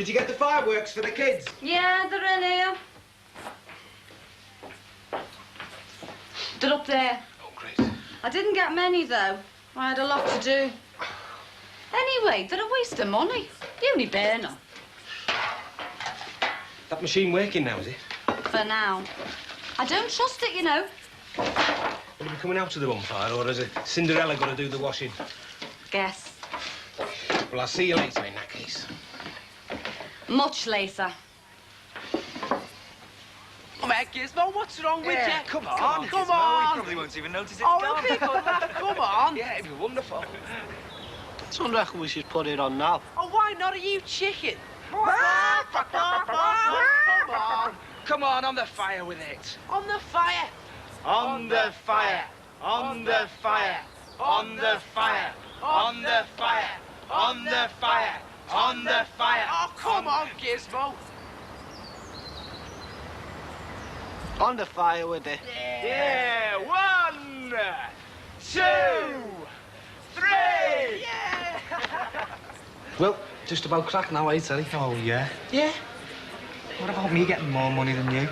did you get the fireworks for the kids? Yeah, they're in here. They're up there. Oh, great. I didn't get many, though. I had a lot to do. Anyway, they're a waste of money. You only burn them. That machine working now, is it? For now. I don't trust it, you know. Will it be coming out of the bonfire, or has a Cinderella got to do the washing? Guess. Well, I'll see you later in that case. Much later. Come on, Gizmo, what's wrong with you? Come on. Come Gizmo. on. He probably won't even notice it's Oh, gone. it'll be good, lad. Come on. Yeah, it'd be wonderful. So I reckon we should put it on now. Oh, why not? Are you chicken? Come on. Come on the fire with it. On the fire. On the fire. On the fire. On the fire. On the fire. On the fire. On the fire. Oh, come on, Gizmo. On the fire with it. Yeah, 1, 2, 3. Yeah. Well, just about cracked now, eh, Terry? Oh, yeah? Yeah. What about me getting more money than you?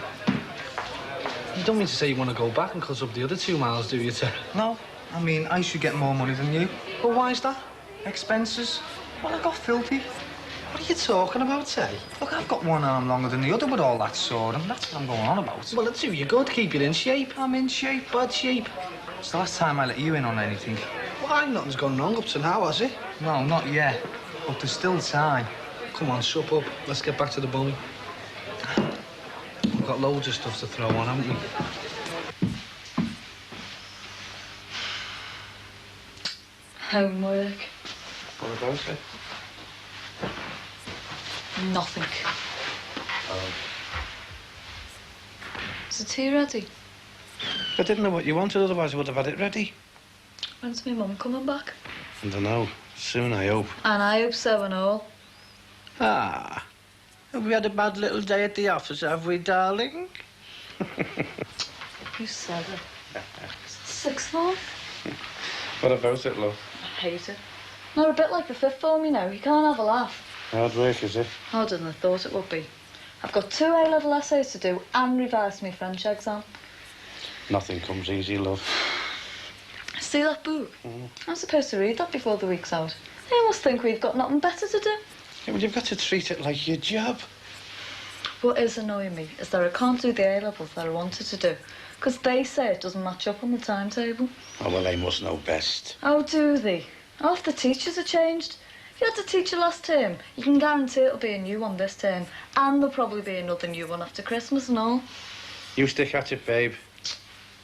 You don't mean to say you want to go back and cut up the other 2 miles, do you, Terry? No, I mean, I should get more money than you. Well, why is that? Expenses? Well, I got filthy. What are you talking about, Terry? Look, I've got one arm longer than the other with all that sword, and that's what I'm going on about. Well, it's you. You're good. Keep you in shape. I'm in shape. Bad shape. It's the last time I let you in on anything. Why? Nothing's gone wrong up to now, has it? No, not yet. But there's still time. Come on, sup up. Let's get back to the bowling. We've got loads of stuff to throw on, haven't we? Homework. What about it? Nothing. Is the tea ready? I didn't know what you wanted, otherwise I would have had it ready. When's my mum coming back? I don't know. Soon, I hope. And I hope so and all. Ah. Have we had a bad little day at the office, have we, darling? Who said it? Sixth form? What about it, love? I hate it. They're a bit like the fifth form, you know. You can't have a laugh. Hard work, is it? Harder than I thought it would be. I've got 2 A-level essays to do and revise my French exam. Nothing comes easy, love. See that book? I'm supposed to read that before the week's out. They must think we've got nothing better to do. Yeah, well, you've got to treat it like your job. What is annoying me is that I can't do the A-levels that I wanted to do, because they say it doesn't match up on the timetable. Oh, well, they must know best. Oh, do they? Half the teachers are changed. If you had a teacher last term, you can guarantee it'll be a new one this term, and there'll probably be another new one after Christmas and all. You stick at it, babe.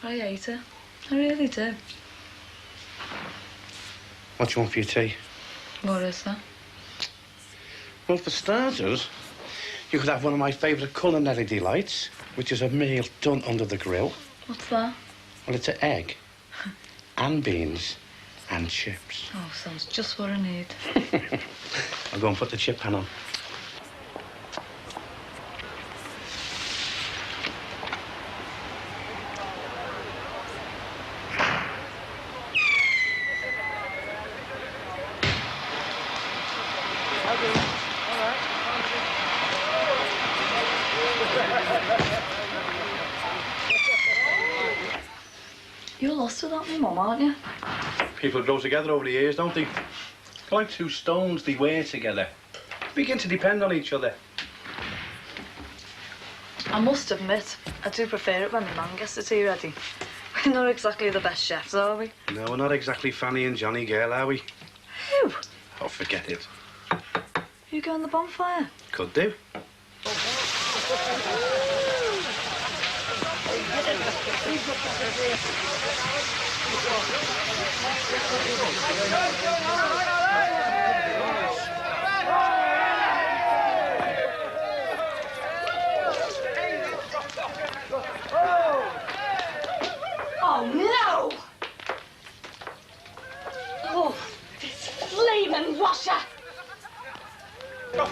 I hate it. I really do. What do you want for your tea? What is that? Well, for starters, you could have one of my favourite culinary delights, which is a meal done under the grill. What's that? Well, it's an egg and beans and chips. Oh, sounds just what I need. I'll go and put the chip pan on. You're lost without me, Mum, aren't you? People grow together over the years, don't they? They're like 2 stones, they wear together. Begin to depend on each other. I must admit, I do prefer it when my man gets the tea ready. We're not exactly the best chefs, are we? No, we're not exactly Fanny and Johnny Girl, are we? Who? Oh, forget it. You go on the bonfire? Could do. Oh, no! Oh, this flaming washer! George!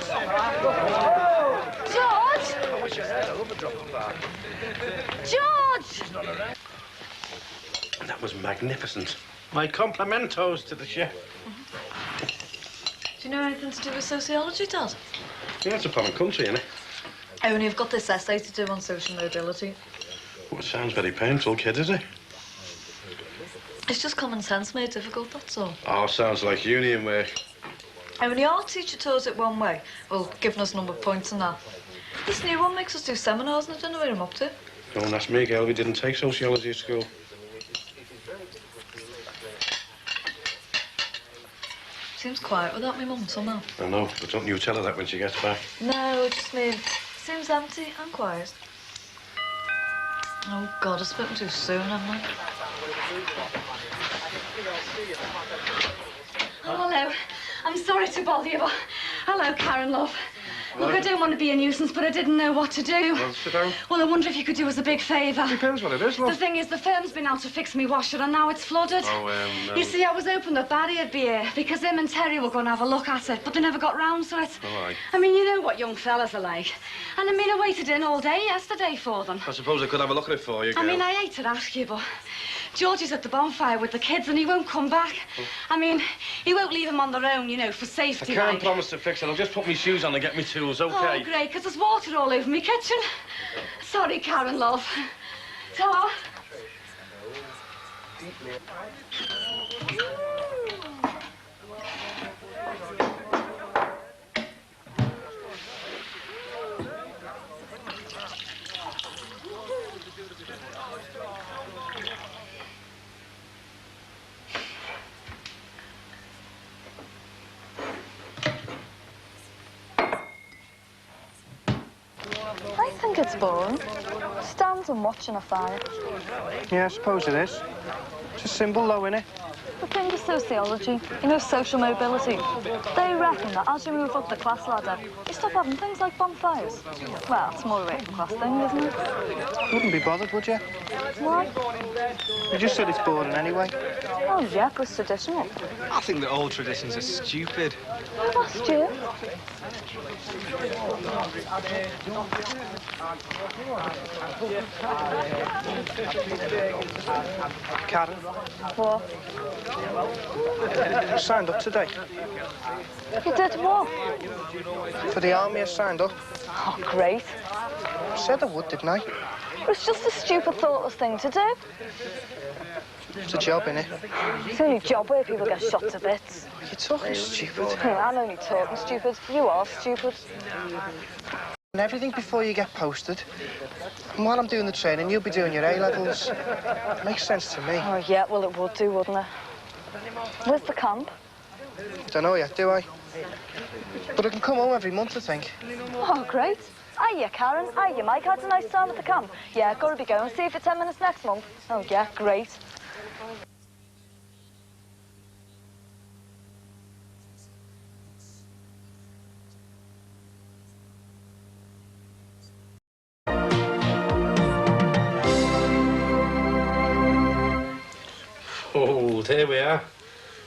I wish I had. I love a drop of that. George! That was magnificent. My complimentos to the chef. Do you know anything to do with sociology, Dad? Yeah, it's a foreign country, innit? Only I've got this essay to do on social mobility. Well, it sounds very painful, kid, is it? It's just common sense made difficult, that's all. Oh, sounds like union work. Only our teacher taught it one way. Well, giving us number of points and that. This new one makes us do seminars and I don't know where I'm up to. Don't ask me, girl. We didn't take sociology at school. Seems quiet without me mum somehow. I know, but don't you tell her that when she gets back. No, just mean, seems empty and quiet. Oh, God, I've spoken too soon, haven't I? Oh, hello. I'm sorry to bother you, but... Hello, Karen, love. Look, I don't want to be a nuisance, but I didn't know what to do. Well, sit down. Well, I wonder if you could do us a big favour. Depends what it is, The love. thing is, the firm's been out to fix me washer, and now it's flooded. Oh, You see, I was hoping that Barry'd be here, because him and Terry were going to have a look at it, but they never got round to it. All right. I mean, you know what young fellas are like. And I mean, I waited in all day yesterday for them. I suppose I could have a look at it for you, girl. I mean, I hate to ask you, but Georgie's at the bonfire with the kids and he won't come back. I mean, he won't leave them on their own, you know, for I safety. can't like. promise to fix it. I'll just put my shoes on and get my tools, Oh, okay? great, because there's water all over me kitchen. Sorry, Karen, love. Ta. I think it's boring. Stands and watching a fire. Yeah, I suppose it is. It's a symbol, though, innit? The thing is sociology, you know, social mobility. They reckon that as you move up the class ladder, you stop having things like bonfires. Well, it's more a working class thing, isn't it? Wouldn't be bothered, would you? Why? You just said it's boring anyway. Oh, yeah, 'cause it's traditional. I think that old traditions are stupid. Oh, that's you. Karen, What? I signed up today. You did what? For the army, I signed up. Oh, great. I said I would, didn't I? It's just a stupid, thoughtless thing to do. It's a job, innit? It's the only job where people get shot to bits. You're talking stupid. I'm only talking stupid. You are stupid. And everything before you get posted. And while I'm doing the training, you'll be doing your A-levels. Makes sense to me. Oh, yeah, well, it would do, wouldn't it? Where's the camp? Don't know yet, do I? But I can come home every month, I think. Oh, great. Hiya, Karen. Hiya, Mike. Had a nice time at the camp. Yeah, gotta be going. See you for 10 minutes next month. Oh, yeah, great. Oh, there we are.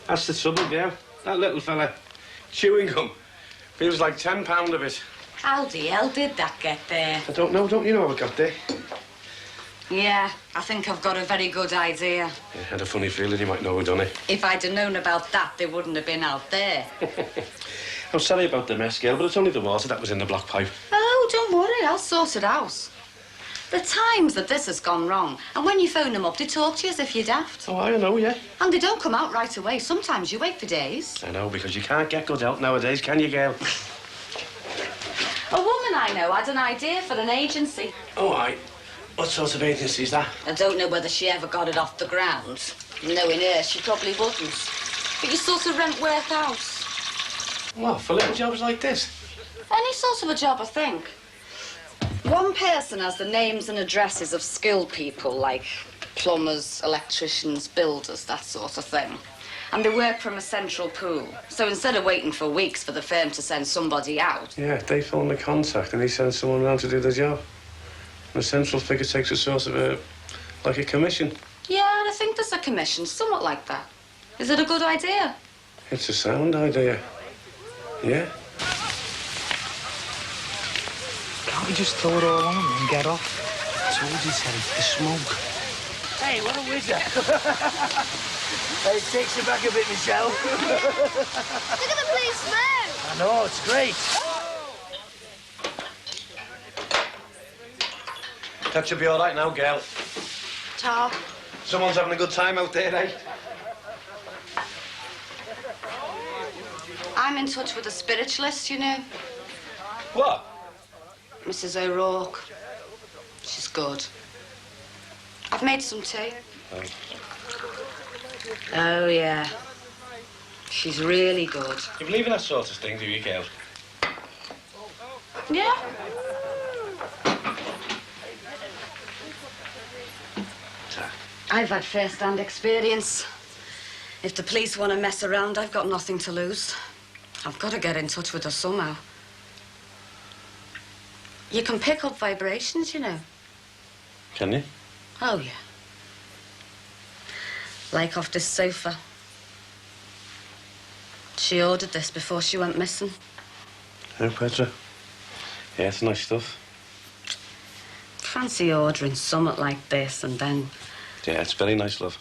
That's the trouble, girl. That little fella. Chewing gum. Feels like £10 of it. How the hell did that get there? I don't know. Don't you know how it got there? Yeah, I think I've got a very good idea. I had a funny feeling you might know who done it. If I'd have known about that, they wouldn't have been out there. I'm sorry about the mess, girl, but it's only the water that was in the block pipe. Oh, don't worry, I'll sort it out. The times that this has gone wrong, and when you phone them up, they talk to you as if you're daft. Oh, I know, yeah. And they don't come out right away. Sometimes you wait for days. I know, because you can't get good help nowadays, can you, girl? A woman I know had an idea for an agency. Oh, aye. What sort of agency is that? I don't know whether she ever got it off the ground. Knowing her, she probably wouldn't. But you sort of rent work out. What, for little jobs like this? Any sort of a job, I think. One person has the names and addresses of skilled people, like plumbers, electricians, builders, that sort of thing. And they work from a central pool. So instead of waiting for weeks for the firm to send somebody out... Yeah, they phone the contact and he sends someone around to do the job. And the central figure takes a sort of like a commission. Yeah, I think there's a commission, somewhat like that. Is it a good idea? It's a sound idea. Yeah. Can't we just throw it all on him and get off? I told you, Terry, the smoke. Hey, what a wizard. It takes you back a bit, Michelle. Look at the place now. I know, it's great. That should be all right now, girl. Ta. Someone's having a good time out there, eh? I'm in touch with a spiritualist, you know. What? Mrs. O'Rourke. She's good. I've made some tea. Oh. Oh, yeah. She's really good. You believe in that sort of thing, do you, girl? Yeah. I've had first-hand experience. If the police want to mess around, I've got nothing to lose. I've got to get in touch with her somehow. You can pick up vibrations, you know. Can you? Oh, yeah. Like off this sofa. She ordered this before she went missing. Oh, Petra. Yeah, it's nice stuff. Fancy ordering something like this and then... Yeah, it's very nice, love.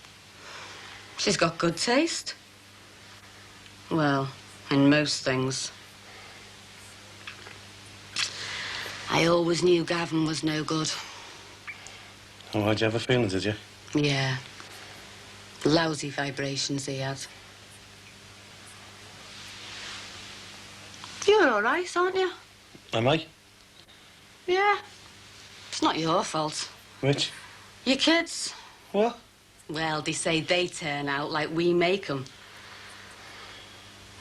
She's got good taste. Well, in most things. I always knew Gavin was no good. Oh, how'd you have a feeling, did you? Yeah. Lousy vibrations he had. You're all right, aren't you? Am I? Yeah. It's not your fault. Which? Your kids. What? Well, they say they turn out like we make them.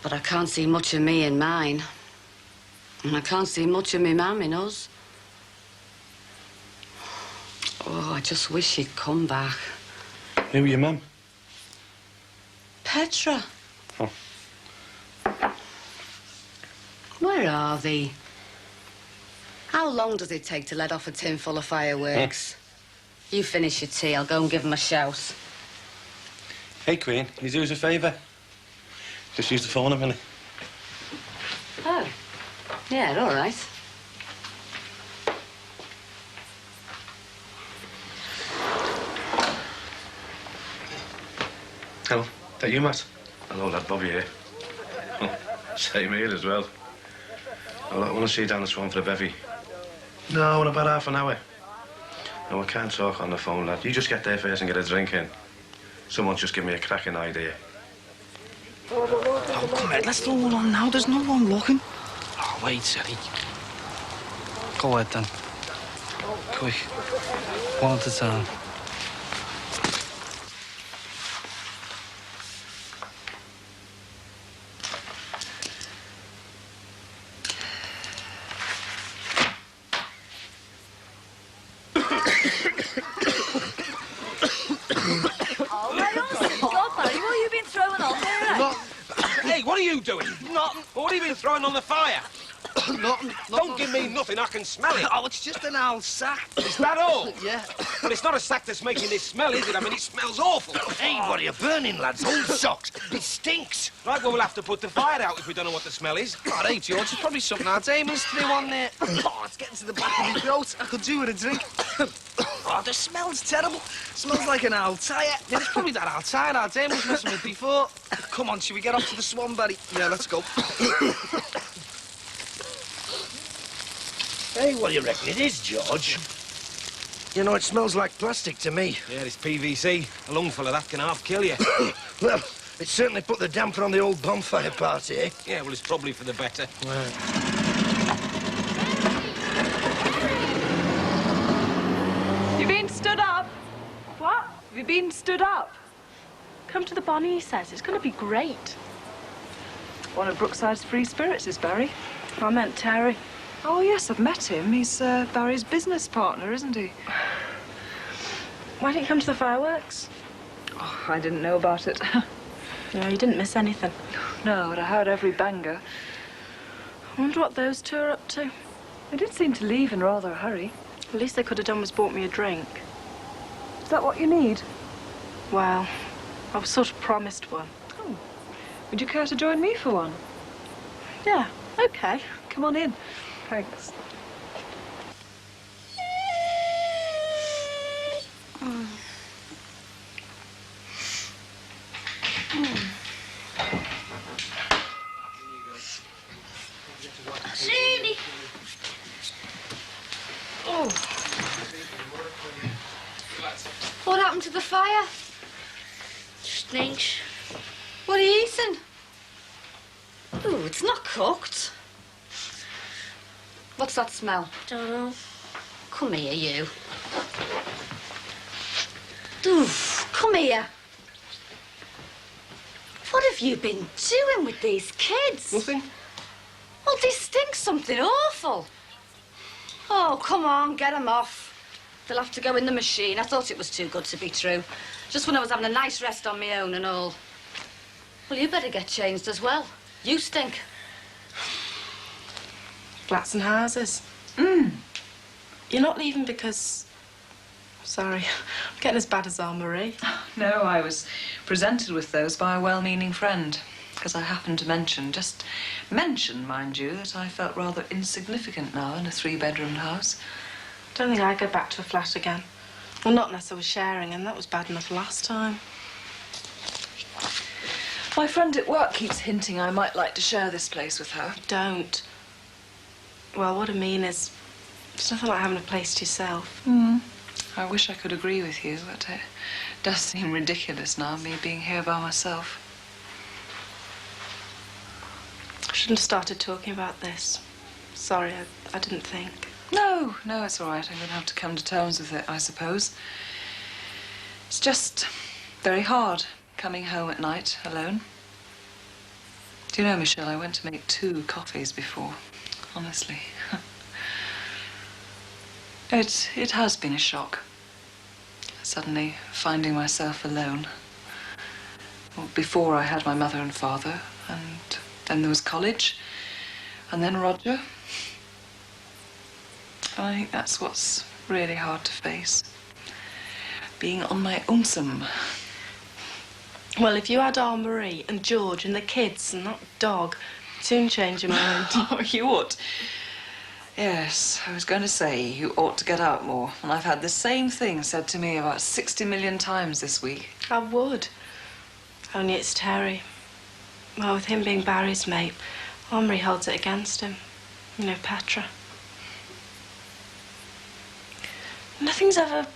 But I can't see much of me in mine. And I can't see much of me mum in us. Oh, I just wish she'd come back. Who are your mum? Petra. Oh. Where are they? How long does it take to let off a tin full of fireworks? You finish your tea, I'll go and give them a shout. Hey, Queen, can you do us a favour? Just use the phone a minute. Oh. Yeah, all right. Hello. That you, Matt? Hello, lad. Bobby here. Same here as well. I want to see you down the Swan for the bevy. No, in about half an hour. No, I can't talk on the phone, lad. You just get there first and get a drink in. Someone just give me a cracking idea. Oh, come on, let's throw one on now. There's no one looking. Oh, wait, Eddie. Go ahead, then. Quick. One at a time. What are you doing? Nothing. What have you been throwing on the fire? Nothing. Don't give me nothing, I can smell it. Oh, it's just an old sack. Is that all? Yeah. Well, it's not a sack that's making this smell, is it? I mean, it smells awful. Hey, what are you burning, lads? Old socks. It stinks. Right, well, we'll have to put the fire out if we don't know what the smell is. Oh, hey, George, there's probably something our Damon's to do on there. Oh, it's getting to the back of my throat. I could do with a drink. Oh, the smell's terrible. Smells like an old tyre. Yeah, it's probably that old tyre our Dame was messing with before. Come on, shall we get off to the Swanberry? Yeah, let's go. Hey, what do you reckon it is, George? You know, it smells like plastic to me. Yeah, it's PVC. A lungful of that can half kill you. Well, it certainly put the damper on the old bonfire party, eh? Yeah, well, it's probably for the better. You been stood up? What? Have you been stood up? Come to the Bonnie, he says. It's going to be great. One of Brookside's free spirits is Barry. I meant Terry. Oh, yes, I've met him. He's Barry's business partner, isn't he? Why didn't you come to the fireworks? Oh, I didn't know about it. No, you didn't miss anything. No, but I heard every banger. I wonder what those two are up to. They did seem to leave in rather a hurry. The least they could have done was bought me a drink. Is that what you need? Well, I was sort of promised one. Oh. Would you care to join me for one? Yeah, okay. Come on in. Thanks. Judy. Oh. happened to the fire? Stinks. What are you eating? Ooh, it's not cooked. What's that smell? Don't know. Come here, you. Ooh, come here. What have you been doing with these kids? Nothing. Well, they stink something awful. Oh, come on, get them off. They'll have to go in the machine. I thought it was too good to be true. Just when I was having a nice rest on my own and all. Well, you better get changed as well. You stink. Flats and houses. You're not leaving because... Sorry, I'm getting as bad as Anne-Marie. No, I was presented with those by a well-meaning friend. Because I happened to just mention, mind you, that I felt rather insignificant now in a 3-bedroom house. Don't think I'd go back to a flat again. Well, not unless I was sharing, and that was bad enough last time. My friend at work keeps hinting I might like to share this place with her. Don't. Well, what I mean is, it's nothing like having a place to yourself. I wish I could agree with you, but it does seem ridiculous now, me being here by myself. I shouldn't have started talking about this. Sorry, I didn't think. No, it's all right. I'm going to have to come to terms with it, I suppose. It's just very hard coming home at night alone. Do you know, Michelle, I went to make 2 coffees before, honestly. It has been a shock, suddenly finding myself alone. Well, before I had my mother and father, and then there was college, and then Roger. I think that's what's really hard to face. Being on my own-some. Well, if you had Anne-Marie and George and the kids and that dog, you'd soon change your mind. Oh, you ought. Yes, I was going to say you ought to get out more. And I've had the same thing said to me about 60 million times this week. I would. Only it's Terry. Well, with him being Barry's mate, Anne-Marie holds it against him. You know, Petra. Nothing's ever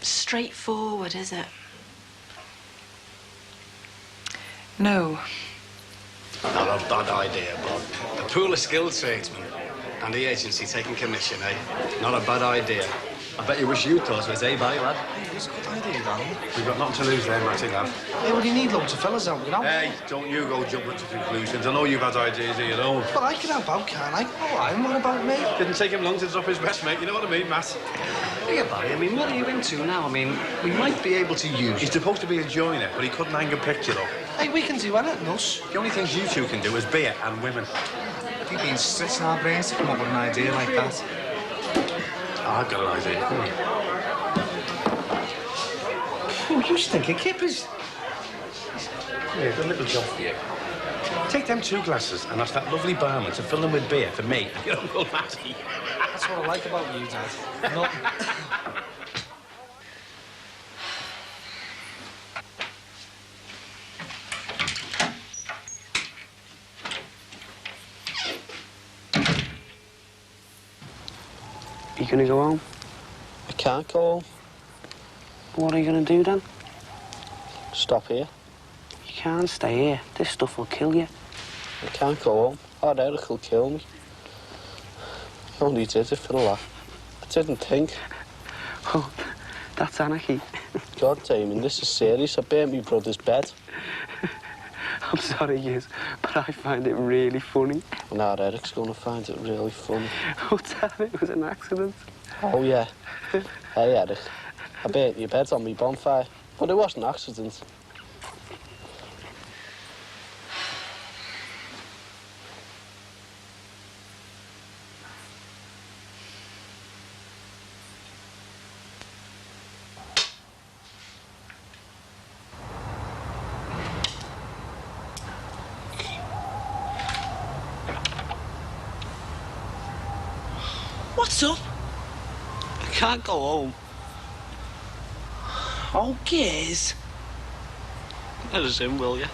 straightforward, is it? No. Not a bad idea, Bob. A pool of skilled tradesmen and the agency taking commission, eh? Not a bad idea. I bet you wish you thought it was, eh, Barry, lad? Hey, it's a good idea, Alan. We've got nothing to lose there, Matty, lad. Hey, well, you need loads of fellas out, you know? Hey, don't you go jumping to conclusions. I know you've had ideas of your own. But I can help out, can't I? All right, and what about me? Didn't take him long to drop his rest, mate. You know what I mean, Matt? Here, Barry, I mean, what are you into now? I mean, we might be able to use He's it. supposed to be a joiner, but he couldn't hang a picture up. Hey, we can do anything, us. The only things you two can do is beer and women. We've been stretching our brains to come up with an idea like that. I've got an idea. Come on. Oh, you stinking kippers. Yeah, a little job for you. Take them 2 glasses and ask that lovely barman to fill them with beer for me and your Uncle Matty. That's what I like about you, Dad. Nothing. You gonna go home? I can't go home. What are you gonna do then? Stop here. You can't stay here. This stuff will kill you. I can't go home. Or Eric will kill me. I only did it for the laugh. I didn't think. Oh, that's anarchy. God, Damon, this is serious. I burnt my brother's bed. I'm sorry, yes, but I find it really funny. Now Eric's gonna find it really funny. Oh, Dad, it was an accident. Oh, yeah. Hey, Eric. I burnt your bed on me bonfire. But it wasn't an accident. What's up? I can't go home. Oh, Gears. Let us in, will you?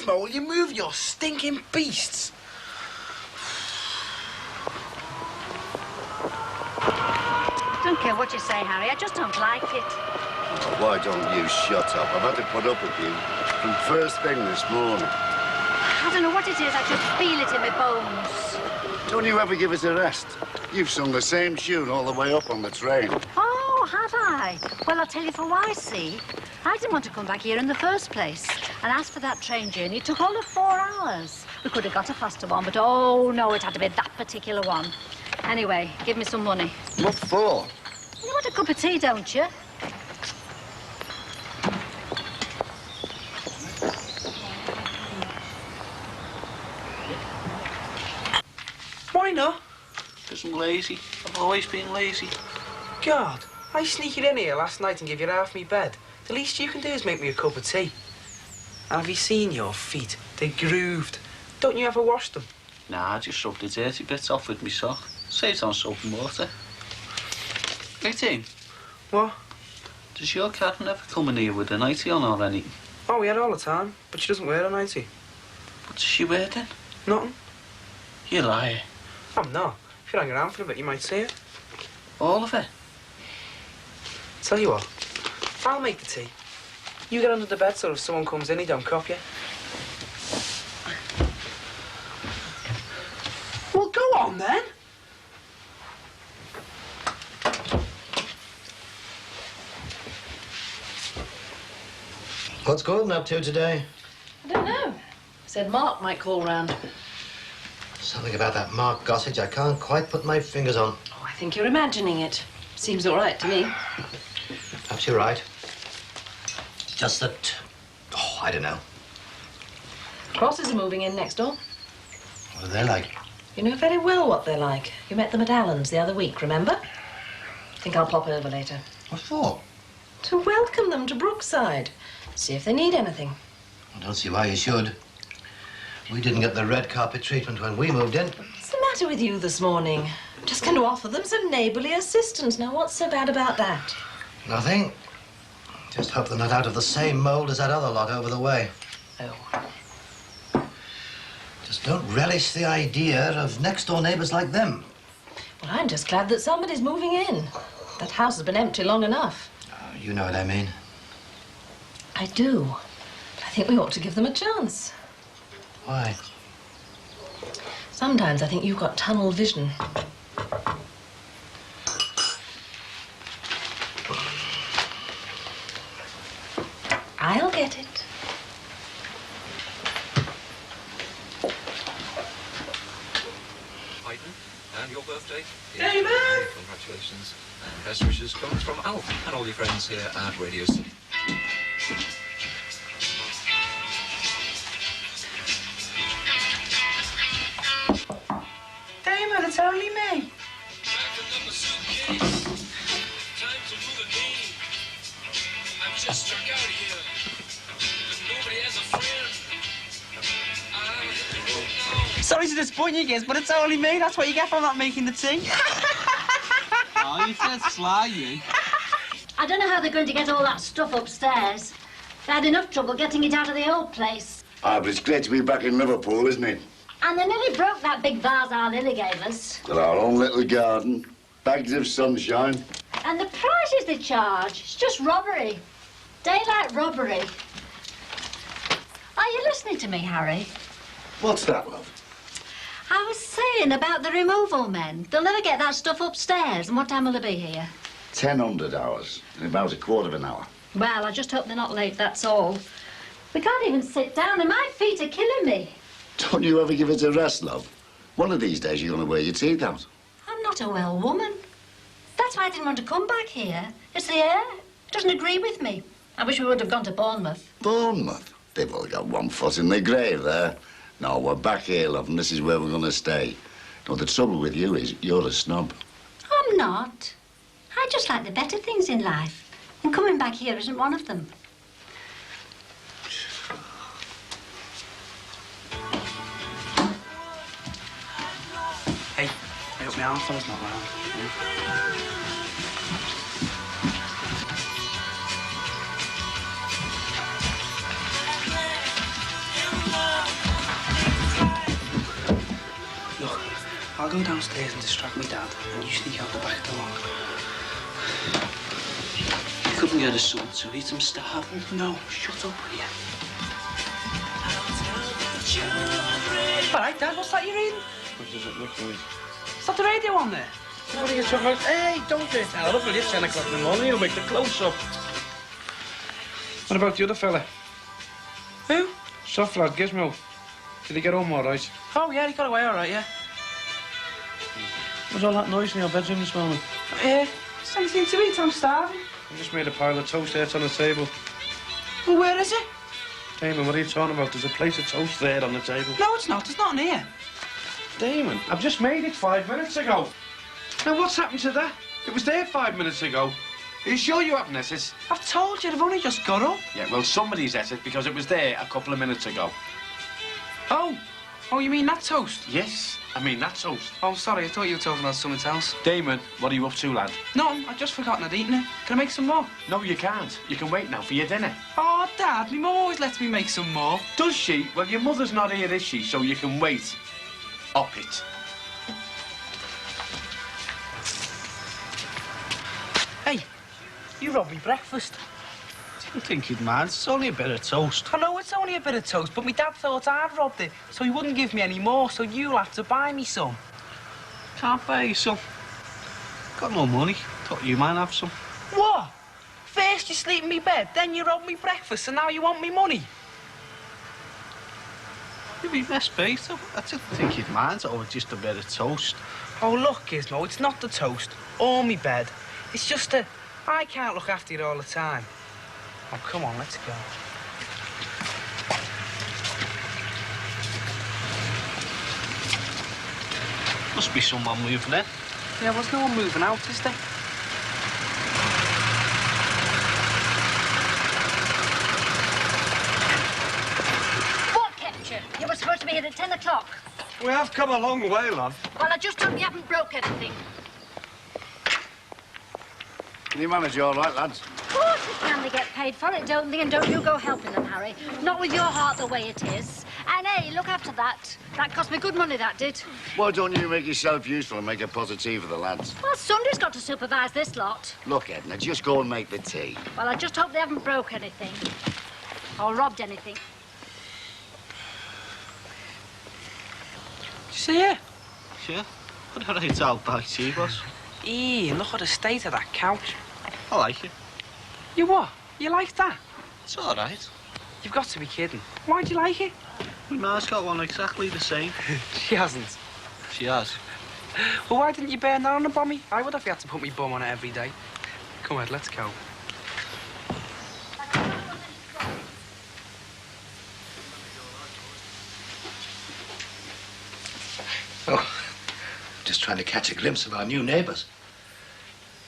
Mo, will you move your stinking beasts? Don't care what you say, Harry. I just don't like it. Why don't you shut up? I've had to put up with you from first thing this morning. I don't know what it is. I just feel it in my bones. Don't you ever give us a rest? You've sung the same tune all the way up on the train. Oh, have I? Well, I'll tell you for why, see? I didn't want to come back here in the first place. And as for that train journey, it took all of 4 hours. We could have got a faster one, but oh, no, it had to be that particular one. Anyway, give me some money. What for? You want a cup of tea, don't you? Why not? Because I'm lazy. I've always been lazy. God, I sneaked in here last night and gave you half me bed. The least you can do is make me a cup of tea. And have you seen your feet? They're grooved. Don't you ever wash them? Nah, I just rubbed the dirty bits off with my sock. Saved on soap and water. 18. What? Does your cat never come in here with a nightie on or anything? Oh, we had all the time, but she doesn't wear a nightie. What does she wear then? Nothing. You lie. I'm not. If you hang around for a bit, you might see it. All of it? Tell you what, I'll make the tea. You get under the bed so if someone comes in, he don't cop you. Well, go on then. What's Gordon up to today? I don't know. Said Mark might call round. Something about that Mark Gossage I can't quite put my fingers on. Oh, I think you're imagining it. Seems all right to me. Perhaps you're right. Just that... Oh, I don't know. Crosses are moving in next door. What are they like? You know very well what they're like. You met them at Allen's the other week, remember? I think I'll pop over later. What for? To welcome them to Brookside. See if they need anything. I don't see why you should. We didn't get the red carpet treatment when we moved in. What's the matter with you this morning? I'm just going to offer them some neighbourly assistance. Now, what's so bad about that? Nothing. Just hope they're not out of the same mould as that other lot over the way. Oh. Just don't relish the idea of next-door neighbours like them. Well, I'm just glad that somebody's moving in. That house has been empty long enough. Oh, you know what I mean. I do. But I think we ought to give them a chance. Why? Sometimes I think you've got tunnel vision. I'll get it. Hayden, and your birthday? David! Congratulations. And best wishes comes from Alf and all your friends here at Radio City. Damon, it's only me. Sorry to disappoint you kids, but it's only me. That's what you get for not making the tea. Oh, you said sly, you. I don't know how they're going to get all that stuff upstairs. They had enough trouble getting it out of the old place. Ah, but it's great to be back in Liverpool, isn't it? And they nearly broke that big vase our Lily gave us. Got our own little garden, bags of sunshine. And the prices they charge, it's just robbery. Daylight robbery. Are you listening to me, Harry? What's that, love? I was saying about the removal men. They'll never get that stuff upstairs. And what time will they be here? 1,000 hours, in about a quarter of an hour. Well, I just hope they're not late, that's all. We can't even sit down and my feet are killing me. Don't you ever give it a rest, love? One of these days you're going to wear your teeth out. I'm not a well woman. That's why I didn't want to come back here. It's the air. It doesn't agree with me. I wish we would have gone to Bournemouth. Bournemouth? They've all got one foot in their grave there. No, we're back here, love, and this is where we're going to stay. No, the trouble with you is you're a snob. I'm not. I just like the better things in life. And coming back here isn't one of them. Hey, I hope my armfellow's not round. I'll go downstairs and distract my dad, and you sneak out the back door. You couldn't get a son to eat him starving. No, shut up, will you? All right, Dad, what's that you're reading? What does it look like? Is that the radio on there? What are you talking about? Hey, don't do it. Tell up, will you? 10 o'clock in the morning, you'll make the close-up. What about the other fella? Who? Soft lad, Gizmo. Did he get home all right? Oh, yeah, he got away all right, yeah. What's all that noise in your bedroom this morning? Is anything to eat? I'm starving. I just made a pile of toast there, it's on the table. Well, where is it? Damon, what are you talking about? There's a plate of toast there on the table. No, it's not. It's not in here. Damon, I've just made it 5 minutes ago. Now, what's happened to that? It was there 5 minutes ago. Are you sure you haven't ate it? I've told you, I've only just got up. Yeah, well, somebody's ate it because it was there a couple of minutes ago. Oh, you mean that toast? Yes, I mean that toast. Oh, sorry, I thought you were talking about something else. Damon, what are you up to, lad? No, I've just forgotten I'd eaten it. Can I make some more? No, you can't. You can wait now for your dinner. Oh, Dad, my mum always lets me make some more. Does she? Well, your mother's not here, is she? So you can wait. Up it. Hey, you robbed me breakfast. I think you'd mind. It's only a bit of toast. I know it's only a bit of toast, but my dad thought I'd robbed it, so he wouldn't give me any more, so you'll have to buy me some. Can't buy you some. Got no money. Thought you might have some. What? First you sleep in me bed, then you rob me breakfast, and now you want me money? You'd be best baked. I didn't think you'd mind over just a bit of toast. Oh, look, Gizmo, it's not the toast or me bed. It's just that I can't look after you all the time. Oh, come on, let's go. Must be someone moving in. Yeah, there's no one moving out, is there? What kept you? You were supposed to be here at 10 o'clock. We have come a long way, love. Well, I just hope you haven't broke anything. Can you manage all right, lads? Of course we can. They get paid for it, don't they? And don't you go helping them, Harry. Not with your heart the way it is. And, hey, look after that. That cost me good money, that did. Why don't you make yourself useful and make a pot of tea for the lads? Well, somebody's got to supervise this lot. Look, Edna, just go and make the tea. Well, I just hope they haven't broke anything. Or robbed anything. Did you see her? Yeah. What a right out back she was. Ian, look at the state of that couch. I like it. You what? You like that? It's all right. You've got to be kidding. Why'd you like it? My ma's got one exactly the same. She hasn't. She has. Well, why didn't you burn that on a bommy? I would have had to put my bum on it every day. Come on, let's go. Oh, just trying to catch a glimpse of our new neighbours.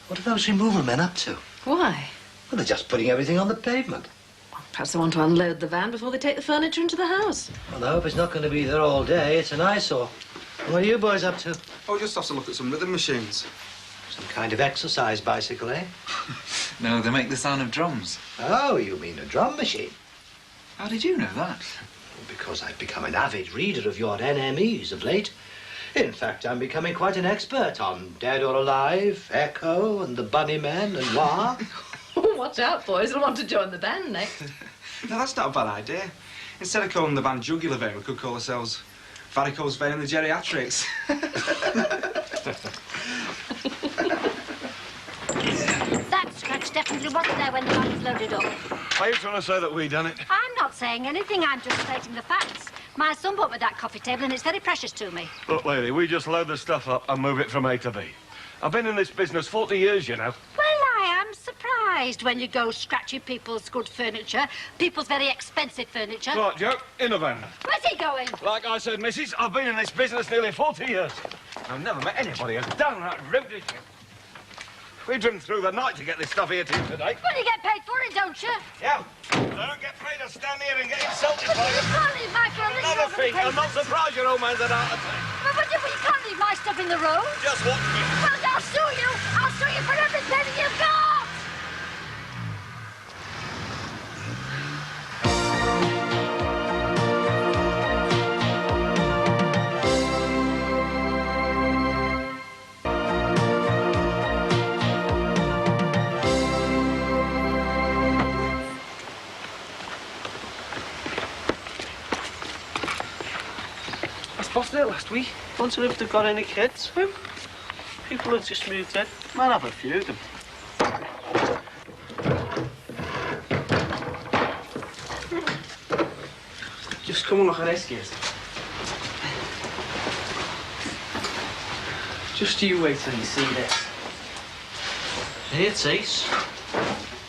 What are those removal men up to? Why? Well, they're just putting everything on the pavement. Perhaps they want to unload the van before they take the furniture into the house. Well, I hope it's not going to be there all day. It's an eyesore. What are you boys up to? Oh, just have to look at some rhythm machines. Some kind of exercise bicycle, eh? No, they make the sound of drums. Oh, you mean a drum machine? How did you know that? Because I've become an avid reader of your NMEs of late. In fact, I'm becoming quite an expert on Dead or Alive, Echo, and the Bunnymen, and Wah. Watch out, boys. They'll want to join the band next. No, that's not a bad idea. Instead of calling the band Jugular Vein, we could call ourselves Varicose Vein and the Geriatrics. That scratch definitely wasn't there when the van was loaded up. Are you trying to say that we done it? I'm not saying anything. I'm just stating the facts. My son bought me that coffee table, and it's very precious to me. Look, lady, we just load the stuff up and move it from A to B. I've been in this business 40 years, you know. Well, I am surprised when you go scratching people's good furniture, people's very expensive furniture. Right, Joe, in the van. Where's he going? Like I said, missus, I've been in this business nearly 40 years. I've never met anybody as downright rude as you. We've driven through the night to get this stuff here to you today. Well, you get paid for it, don't you? Yeah. I don't get paid to stand here and get insulted by you. You can't leave my phone. Another thing, I'm not surprised your old man's an artist. But you can't leave my stuff in the road. Just watch me. Well, I'll sue you. I'll sue you for every penny you've got. spotted it last week. Wonder if they've got any kids. Who? People who've just moved in. Might have a few of them. Just come and look at this, kids. Just you wait till you see this. Here, it's ace.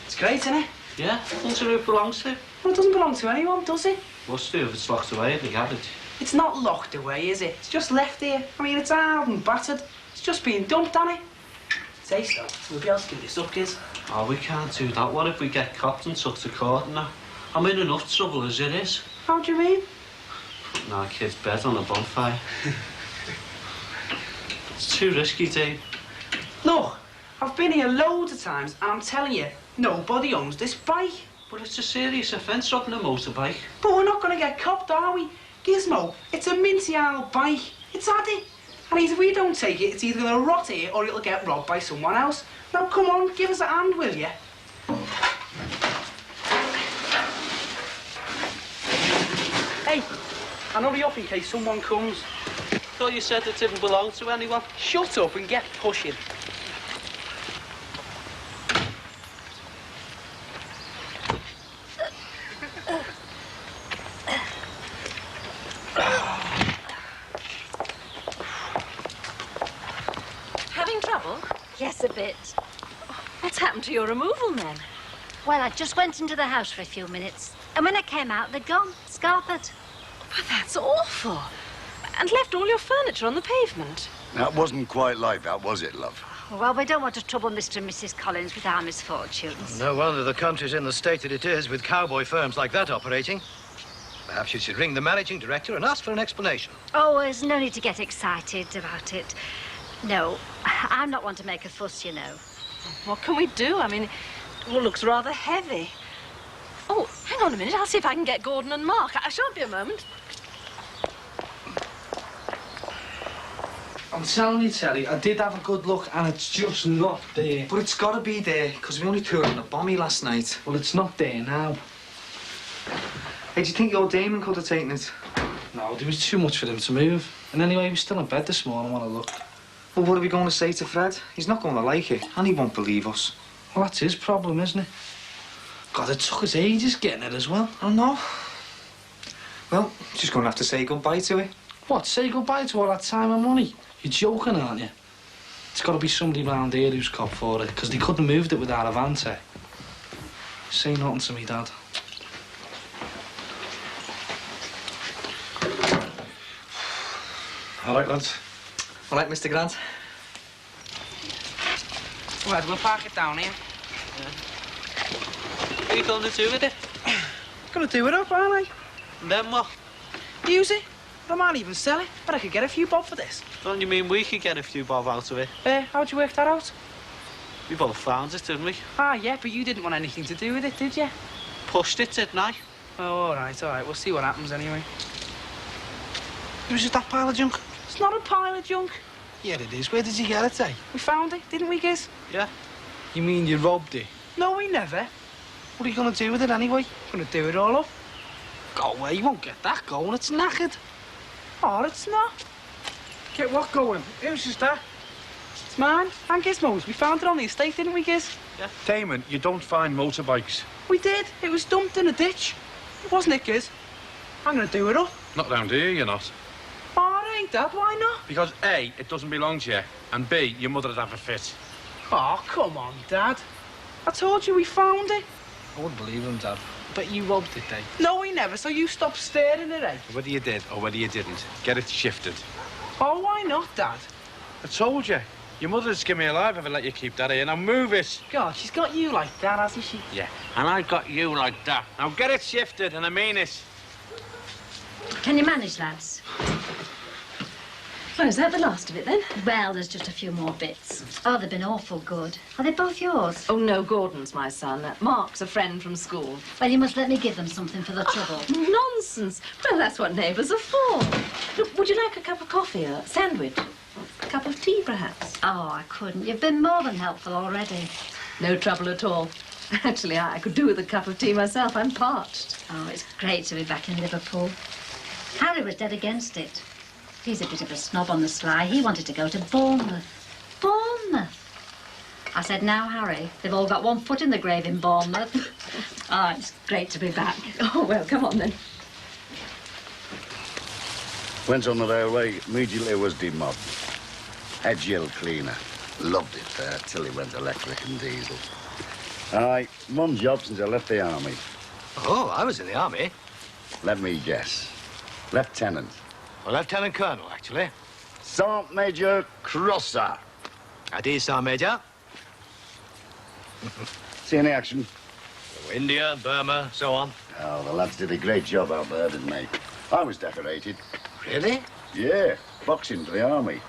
It's great, isn't it? Yeah, wonder who it belongs to. Well, it doesn't belong to anyone, does it? Must do if it's locked away in the garage. It's not locked away, is it? It's just left here. I mean, it's hard and battered. It's just been dumped, hasn't it? Say so. We'll be able to do this up, kids. Oh, we can't do that. What if we get copped and took to court now? I'm in enough trouble as it is. How do you mean? Putting our kid's bed on a bonfire. It's too risky, Dave. Look, I've been here loads of times, and I'm telling you, nobody owns this bike. But it's a serious offence, robbing a motorbike. But we're not going to get copped, are we? Gizmo, it's a minty old bike. It's had it. And if we don't take it, it's either going to rot here or it'll get robbed by someone else. Now, come on, give us a hand, will you? Hey, and hurry up in case someone comes. Thought you said it didn't belong to anyone. Shut up and get pushing. Having trouble? Yes, a bit. What's happened to your removal men? Well, I just went into the house for a few minutes, and when I came out, they'd gone, scarpered. But that's awful. And left all your furniture on the pavement. That wasn't quite like that, was it, love? Well, we don't want to trouble Mr. and Mrs. Collins with our misfortunes. No wonder the country's in the state that it is with cowboy firms like that operating. Perhaps you should ring the managing director and ask for an explanation. Oh, there's no need to get excited about it. No, I'm not one to make a fuss, you know. What can we do? I mean, it all looks rather heavy. Oh, hang on a minute. I'll see if I can get Gordon and Mark. I shan't be a moment. I'm telling you, Telly, I did have a good look, and it's just not there. But it's got to be there, because we only toured on a bommy last night. Well, it's not there now. Hey, do you think your Damon could have taken it? No, there was too much for him to move. And anyway, he was still in bed this morning when I looked. Well, what are we going to say to Fred? He's not going to like it, and he won't believe us. Well, that's his problem, isn't it? God, it took us ages getting it as well. I know. Well, just going to have to say goodbye to it. What, say goodbye to all that time and money? You're joking, aren't you? It's got to be somebody round here who's copped for it, because they couldn't have moved it without a van tech. Say nothing to me, Dad. All right, lads. All right, Mr. Grant. Right, we'll park it down here. What are you going to do with it? Gonna do it up, aren't I? And then what? Use it. I might even sell it, but I could get a few bob for this. Don't you mean we could get a few bob out of it? How'd you work that out? We both found it, didn't we? Ah, yeah, but you didn't want anything to do with it, did you? Pushed it, didn't I? Oh, all right. We'll see what happens anyway. It was just that pile of junk. It's not a pile of junk. Yeah, it is. Where did you get it, eh? We found it, didn't we, Giz? Yeah. You mean you robbed it? No, we never. What are you going to do with it anyway? Going to do it all up? Go away, you won't get that going. It's knackered. Oh, it's not. Get what going? Whose is that? It's mine and Gizmo's. We found it on the estate, didn't we, Giz? Yeah. Damon, you don't find motorbikes. We did. It was dumped in a ditch. Wasn't it, Giz? I'm going to do it up. Not round here, you're not. Oh, it ain't that. Why not? Because A, it doesn't belong to you, and B, your mother'd have a fit. Oh, come on, Dad. I told you we found it. I wouldn't believe him, Dad. But you robbed it, Dave. No, we never, so you stop staring at it. Whether you did or whether you didn't, get it shifted. Oh, why not, Dad? I told you. Your mother'd skin me alive if I let you keep that here. Now move it. God, she's got you like that, hasn't she? Yeah, and I got you like that. Now get it shifted, and I mean it. Can you manage, lads? Oh, is that the last of it, then? Well, there's just a few more bits. Oh, they've been awful good. Are they both yours? Oh, no, Gordon's my son. Mark's a friend from school. Well, you must let me give them something for the trouble. Nonsense. Well, that's what neighbours are for. Look, would you like a cup of coffee or a sandwich? A cup of tea, perhaps? Oh, I couldn't. You've been more than helpful already. No trouble at all. Actually, I could do with a cup of tea myself. I'm parched. Oh, it's great to be back in Liverpool. Harry was dead against it. He's a bit of a snob on the sly. He wanted to go to Bournemouth. Bournemouth! I said, now, Harry, they've all got one foot in the grave in Bournemouth. Oh, it's great to be back. Oh, well, come on, then. Went on the railway, immediately was demobbed. Edge hill cleaner. Loved it there till he went electric and diesel. Aye, one job since I left the army. Oh, I was in the army. Let me guess. Lieutenant. Well, Lieutenant Colonel, actually. Sergeant Major Crosser. Adi, Sergeant Major. See any action? India, Burma, so on. Oh, the lads did a great job out there, didn't they? I was decorated. Really? Yeah, boxing for the army.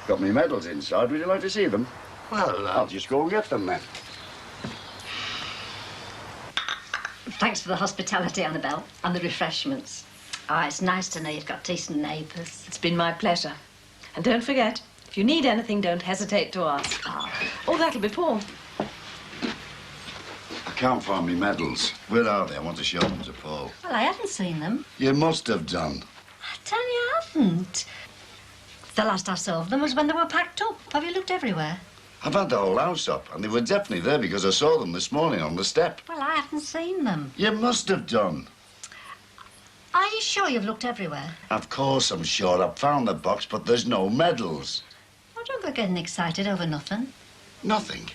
Got me medals inside. Would you like to see them? Well, I'll just go and get them then. Thanks for the hospitality, Annabelle, and the refreshments. Oh, it's nice to know you've got decent neighbours. It's been my pleasure. And don't forget, if you need anything, don't hesitate to ask. Oh, that'll be Paul. I can't find me medals. Where are they? I want to show them to Paul. Well, I haven't seen them. You must have done. I tell you, I haven't. The last I saw of them was when they were packed up. Have you looked everywhere? I've had the whole house up, and they were definitely there because I saw them this morning on the step. Well, I haven't seen them. You must have done. Are you sure you've looked everywhere? Of course I'm sure. I've found the box, but there's no medals. Oh, don't go getting excited over nothing. Nothing?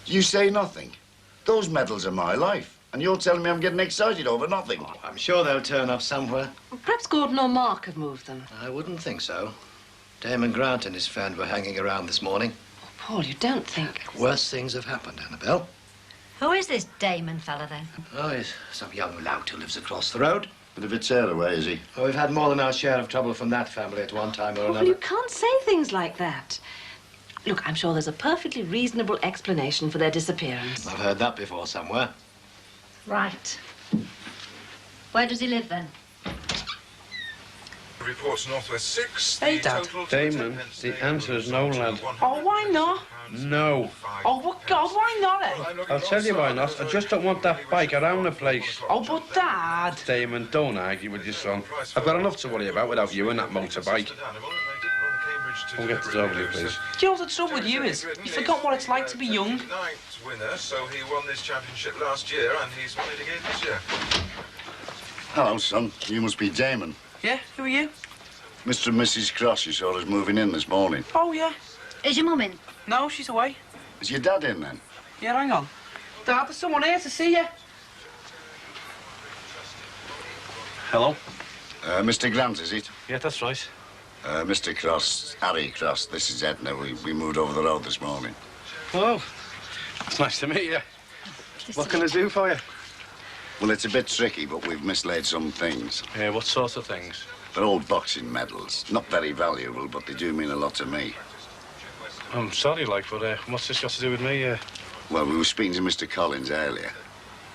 You say nothing? Those medals are my life, and you're telling me I'm getting excited over nothing. Oh, I'm sure they'll turn up somewhere. Perhaps Gordon or Mark have moved them. I wouldn't think so. Damon Grant and his friend were hanging around this morning. Paul, you don't think... Worse things have happened, Annabelle. Who is this Damon fella, then? Oh, he's some young lout who lives across the road. Bit of a tearaway, is he? Oh, we've had more than our share of trouble from that family at one time or Well, another. you can't say things like that. Look, I'm sure there's a perfectly reasonable explanation for their disappearance. I've heard that before somewhere. Right. Where does he live, then? Reports Northwest 6. Hey, Dad. Damon, the answer is no, lad. Oh, why not? No. Oh, but God, why not, eh? I'll tell you why not. I just don't want that bike around the place. Oh, but Dad. Damon, don't argue with your son. I've got enough to worry about without you and that motorbike. We'll get the over, please. Do you know what the trouble with you is? You forgot what it's like to be young. Ninth winner, so he won this championship last year and he's won it again this year. Hello, son. You must be Damon. Yeah, who are you? Mr. and Mrs. Cross, you saw us moving in this morning. Oh, yeah. Is your mum in? No, she's away. Is your dad in, then? Yeah, hang on. Dad, there's someone here to see you. Hello? Mr. Grant, is it? Yeah, that's right. Mr. Cross, Harry Cross, this is Edna. We moved over the road this morning. Oh, it's nice to meet you. What can I do for you? Well, it's a bit tricky, but we've mislaid some things. Yeah, what sort of things? They're old boxing medals. Not very valuable, but they do mean a lot to me. I'm sorry, but what's this got to do with me? Well, we were speaking to Mr. Collins earlier,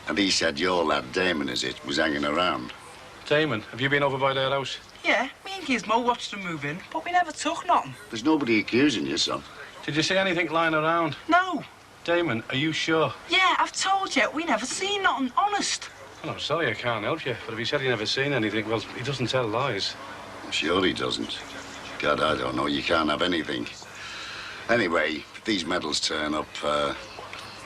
and he said your lad, Damon, is it, was hanging around. Damon, have you been over by their house? Yeah, me and Gizmo watched them move in, but we never took nothing. There's nobody accusing you, son. Did you see anything lying around? No. Damon, are you sure? Yeah, I've told you, we never seen nothing, honest. Well, I'm sorry I can't help you, but if he said he never seen anything, well, he doesn't tell lies. I'm sure he doesn't. God, I don't know. You can't have anything. Anyway, if these medals turn up,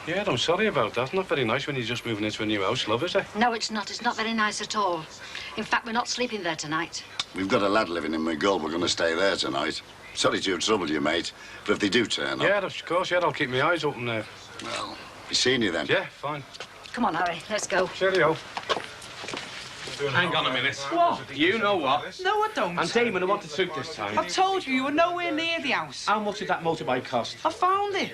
Yeah, I'm sorry about that. Not very nice when you're just moving into a new house, love, is it? No, it's not. It's not very nice at all. In fact, we're not sleeping there tonight. we've got a lad living in McGull. We're going to stay there tonight. Sorry to trouble you, mate, but if they do turn up... Yeah, of course, yeah, I'll keep my eyes open there. Well, be seeing you then. Yeah, fine. Come on, Harry, let's go. Cheerio. Hang on a minute. What? You know what? No, I don't. And Damon, I want to suit this time. I told you, you were nowhere near the house. How much did that motorbike cost? I found it.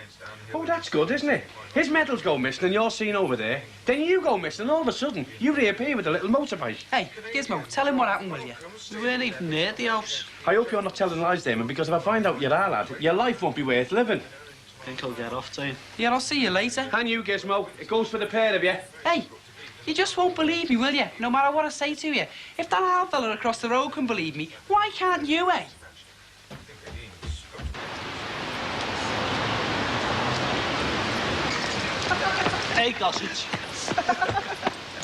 Oh, that's good, isn't it? His medals go missing and you're seen over there. Then you go missing and all of a sudden you reappear with a little motorbike. Hey, Gizmo, tell him what happened, will you? We weren't even near the house. I hope you're not telling lies, Damon, because if I find out you're our lad, your life won't be worth living. I think I'll get off, Dane. Yeah, I'll see you later. And you, Gizmo. It goes for the pair of you. Hey, you just won't believe me, will you? No matter what I say to you. If that old fella across the road can believe me, why can't you, eh? Hey, Gossage.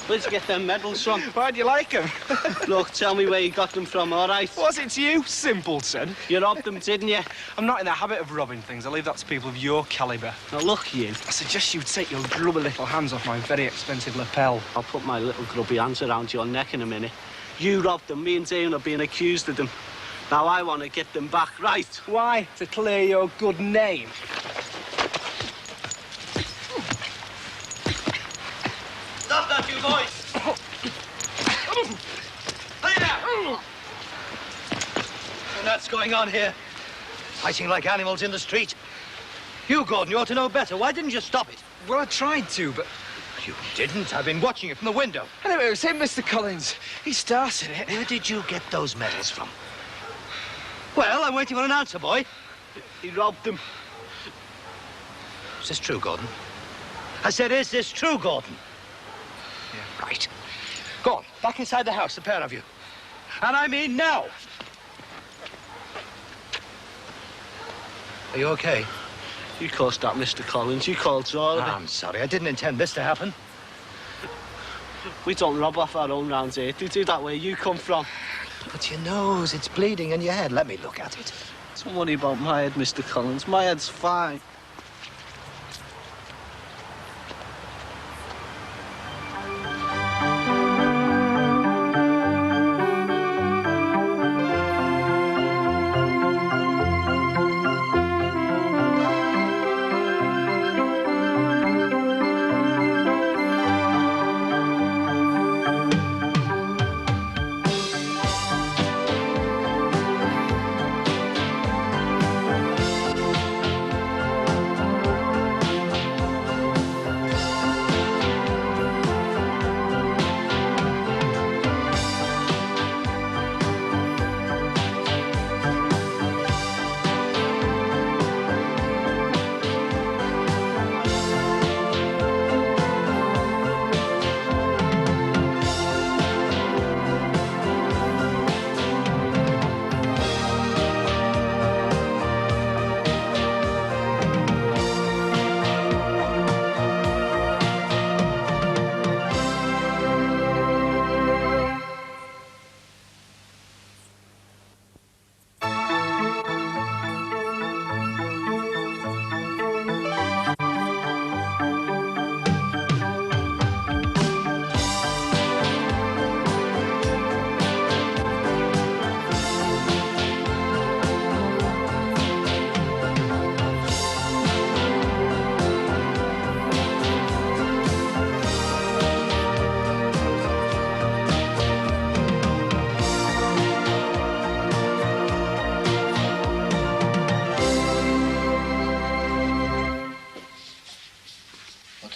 Where'd you get them medals from? Why'd you like them? Look, tell me where you got them from, all right? Was it you, simpleton? You robbed them, didn't you? I'm not in the habit of robbing things. I leave that to people of your calibre. Now, look, you. I suggest you take your grubby little hands off my very expensive lapel. I'll put my little grubby hands around your neck in a minute. You robbed them. Me and Dane are being accused of them. Now, I want to get them back, right? Why? To clear your good name. Stop that, you boys! Lay down! What's going on here? Fighting like animals in the street. You, Gordon, you ought to know better. Why didn't you stop it? Well, I tried to, but... You didn't? I've been watching it from the window. Anyway, it was him, Mr. Collins. He started it. Where did you get those medals from? Well, I'm waiting for an answer, boy. He robbed them. Is this true, Gordon? I said, is this true, Gordon? Yeah. Right. Go on, back inside the house, the pair of you. And I mean now. Are you okay? You caused that, Mr. Collins. You caused all of it. I'm sorry, I didn't intend this to happen. We don't rob off our own round here. Do that where you come from. But your nose, it's bleeding in your head. Let me look at it. Don't worry about my head, Mr. Collins. My head's fine.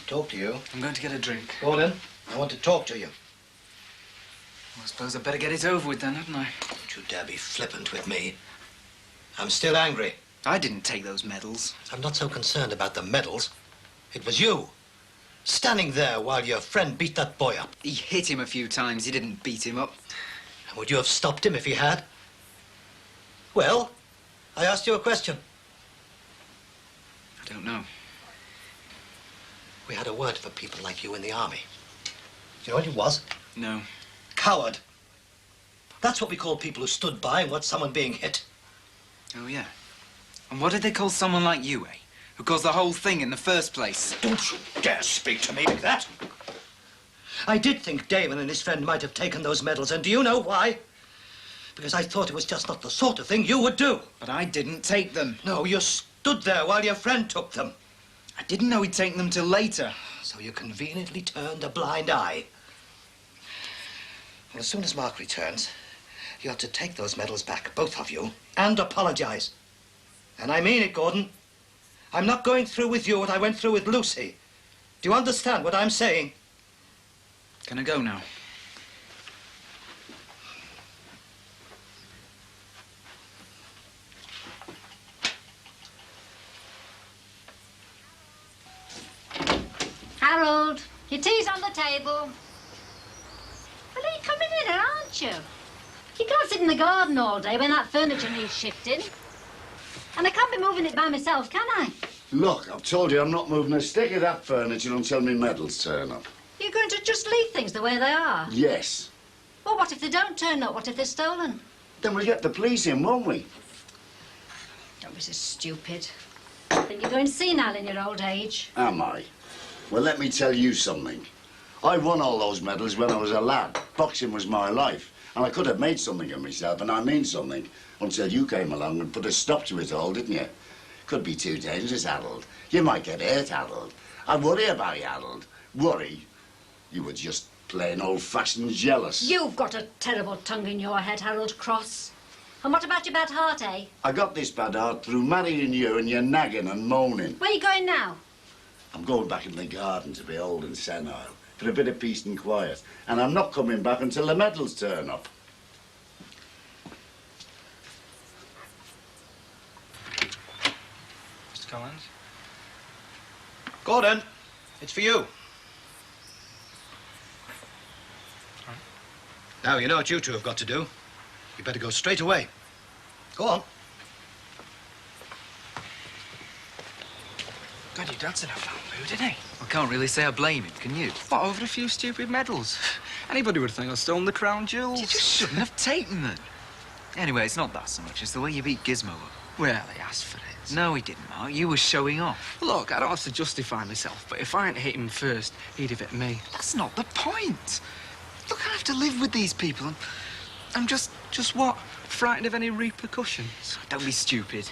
Talk to you. I'm going to get a drink. Gordon, I want to talk to you. Well, I suppose I'd better get it over with then, hadn't I? Don't you dare be flippant with me. I'm still angry. I didn't take those medals. I'm not so concerned about the medals. It was you. Standing there while your friend beat that boy up. He hit him a few times. He didn't beat him up. And would you have stopped him if he had? Well, I asked you a question. I don't know. We had a word for people like you in the army. Do you know what it was? No. Coward. That's what we call people who stood by and watched someone being hit. Oh, yeah. And what did they call someone like you, eh? Who caused the whole thing in the first place? Don't you dare speak to me like that. I did think Damon and his friend might have taken those medals, and do you know why? Because I thought it was just not the sort of thing you would do. But I didn't take them. No, you stood there while your friend took them. I didn't know he'd taken them till later. So you conveniently turned a blind eye. Well, as soon as Mark returns, you ought to take those medals back, both of you, and apologize. And I mean it, Gordon. I'm not going through with you what I went through with Lucy. Do you understand what I'm saying? Can I go now? Harold, your tea's on the table. Well, you're coming in, aren't you? You can't sit in the garden all day when that furniture needs shifting. And I can't be moving it by myself, can I? Look, I've told you I'm not moving a stick of that furniture until my medals turn up. You're going to just leave things the way they are? Yes. Well, what if they don't turn up? What if they're stolen? Then we'll get the police in, won't we? Don't be so stupid. I think you're going senile in your old age. Am I? Well, let me tell you something. I won all those medals when I was a lad. Boxing was my life. And I could have made something of myself, and I mean something, until you came along and put a stop to it all, didn't you? Could be too dangerous, Harold. You might get hurt, Harold. I worry about you, Harold. Worry? You were just plain old-fashioned jealous. You've got a terrible tongue in your head, Harold Cross. And what about your bad heart, eh? I got this bad heart through marrying you and your nagging and moaning. Where are you going now? I'm going back in the garden to be old and senile, for a bit of peace and quiet. And I'm not coming back until the medals turn up. Mr. Collins? Gordon, it's for you. Now, you know what you two have got to do. You better go straight away. Go on. God, your dad's in a foul mood, isn't he? I can't really say I blame him, can you? What, over a few stupid medals? Anybody would think I'd stolen the crown jewels. You just shouldn't have taken them. Anyway, it's not that so much. It's the way you beat Gizmo up. Well, he asked for it. No, he didn't, Mark. You were showing off. Look, I don't have to justify myself, but if I hadn't hit him first, he'd have hit me. That's not the point. Look, I have to live with these people, and I'm just what? Frightened of any repercussions? Don't be stupid.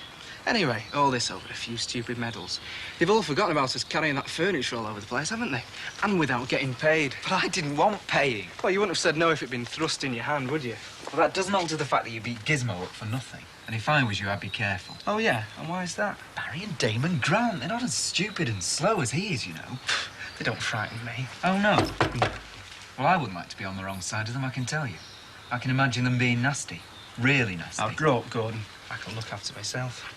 Anyway, all this over a few stupid medals. They've all forgotten about us carrying that furniture all over the place, haven't they? And without getting paid. But I didn't want paying. Well, you wouldn't have said no if it'd been thrust in your hand, would you? Well, that doesn't alter the fact that you beat Gizmo up for nothing. And if I was you, I'd be careful. Oh, yeah? And why is that? Barry and Damon Grant, they're not as stupid and slow as he is, you know. They don't frighten me. Oh, no? Well, I wouldn't like to be on the wrong side of them, I can tell you. I can imagine them being nasty. Really nasty. I'll grow up, Gordon. I can look after myself.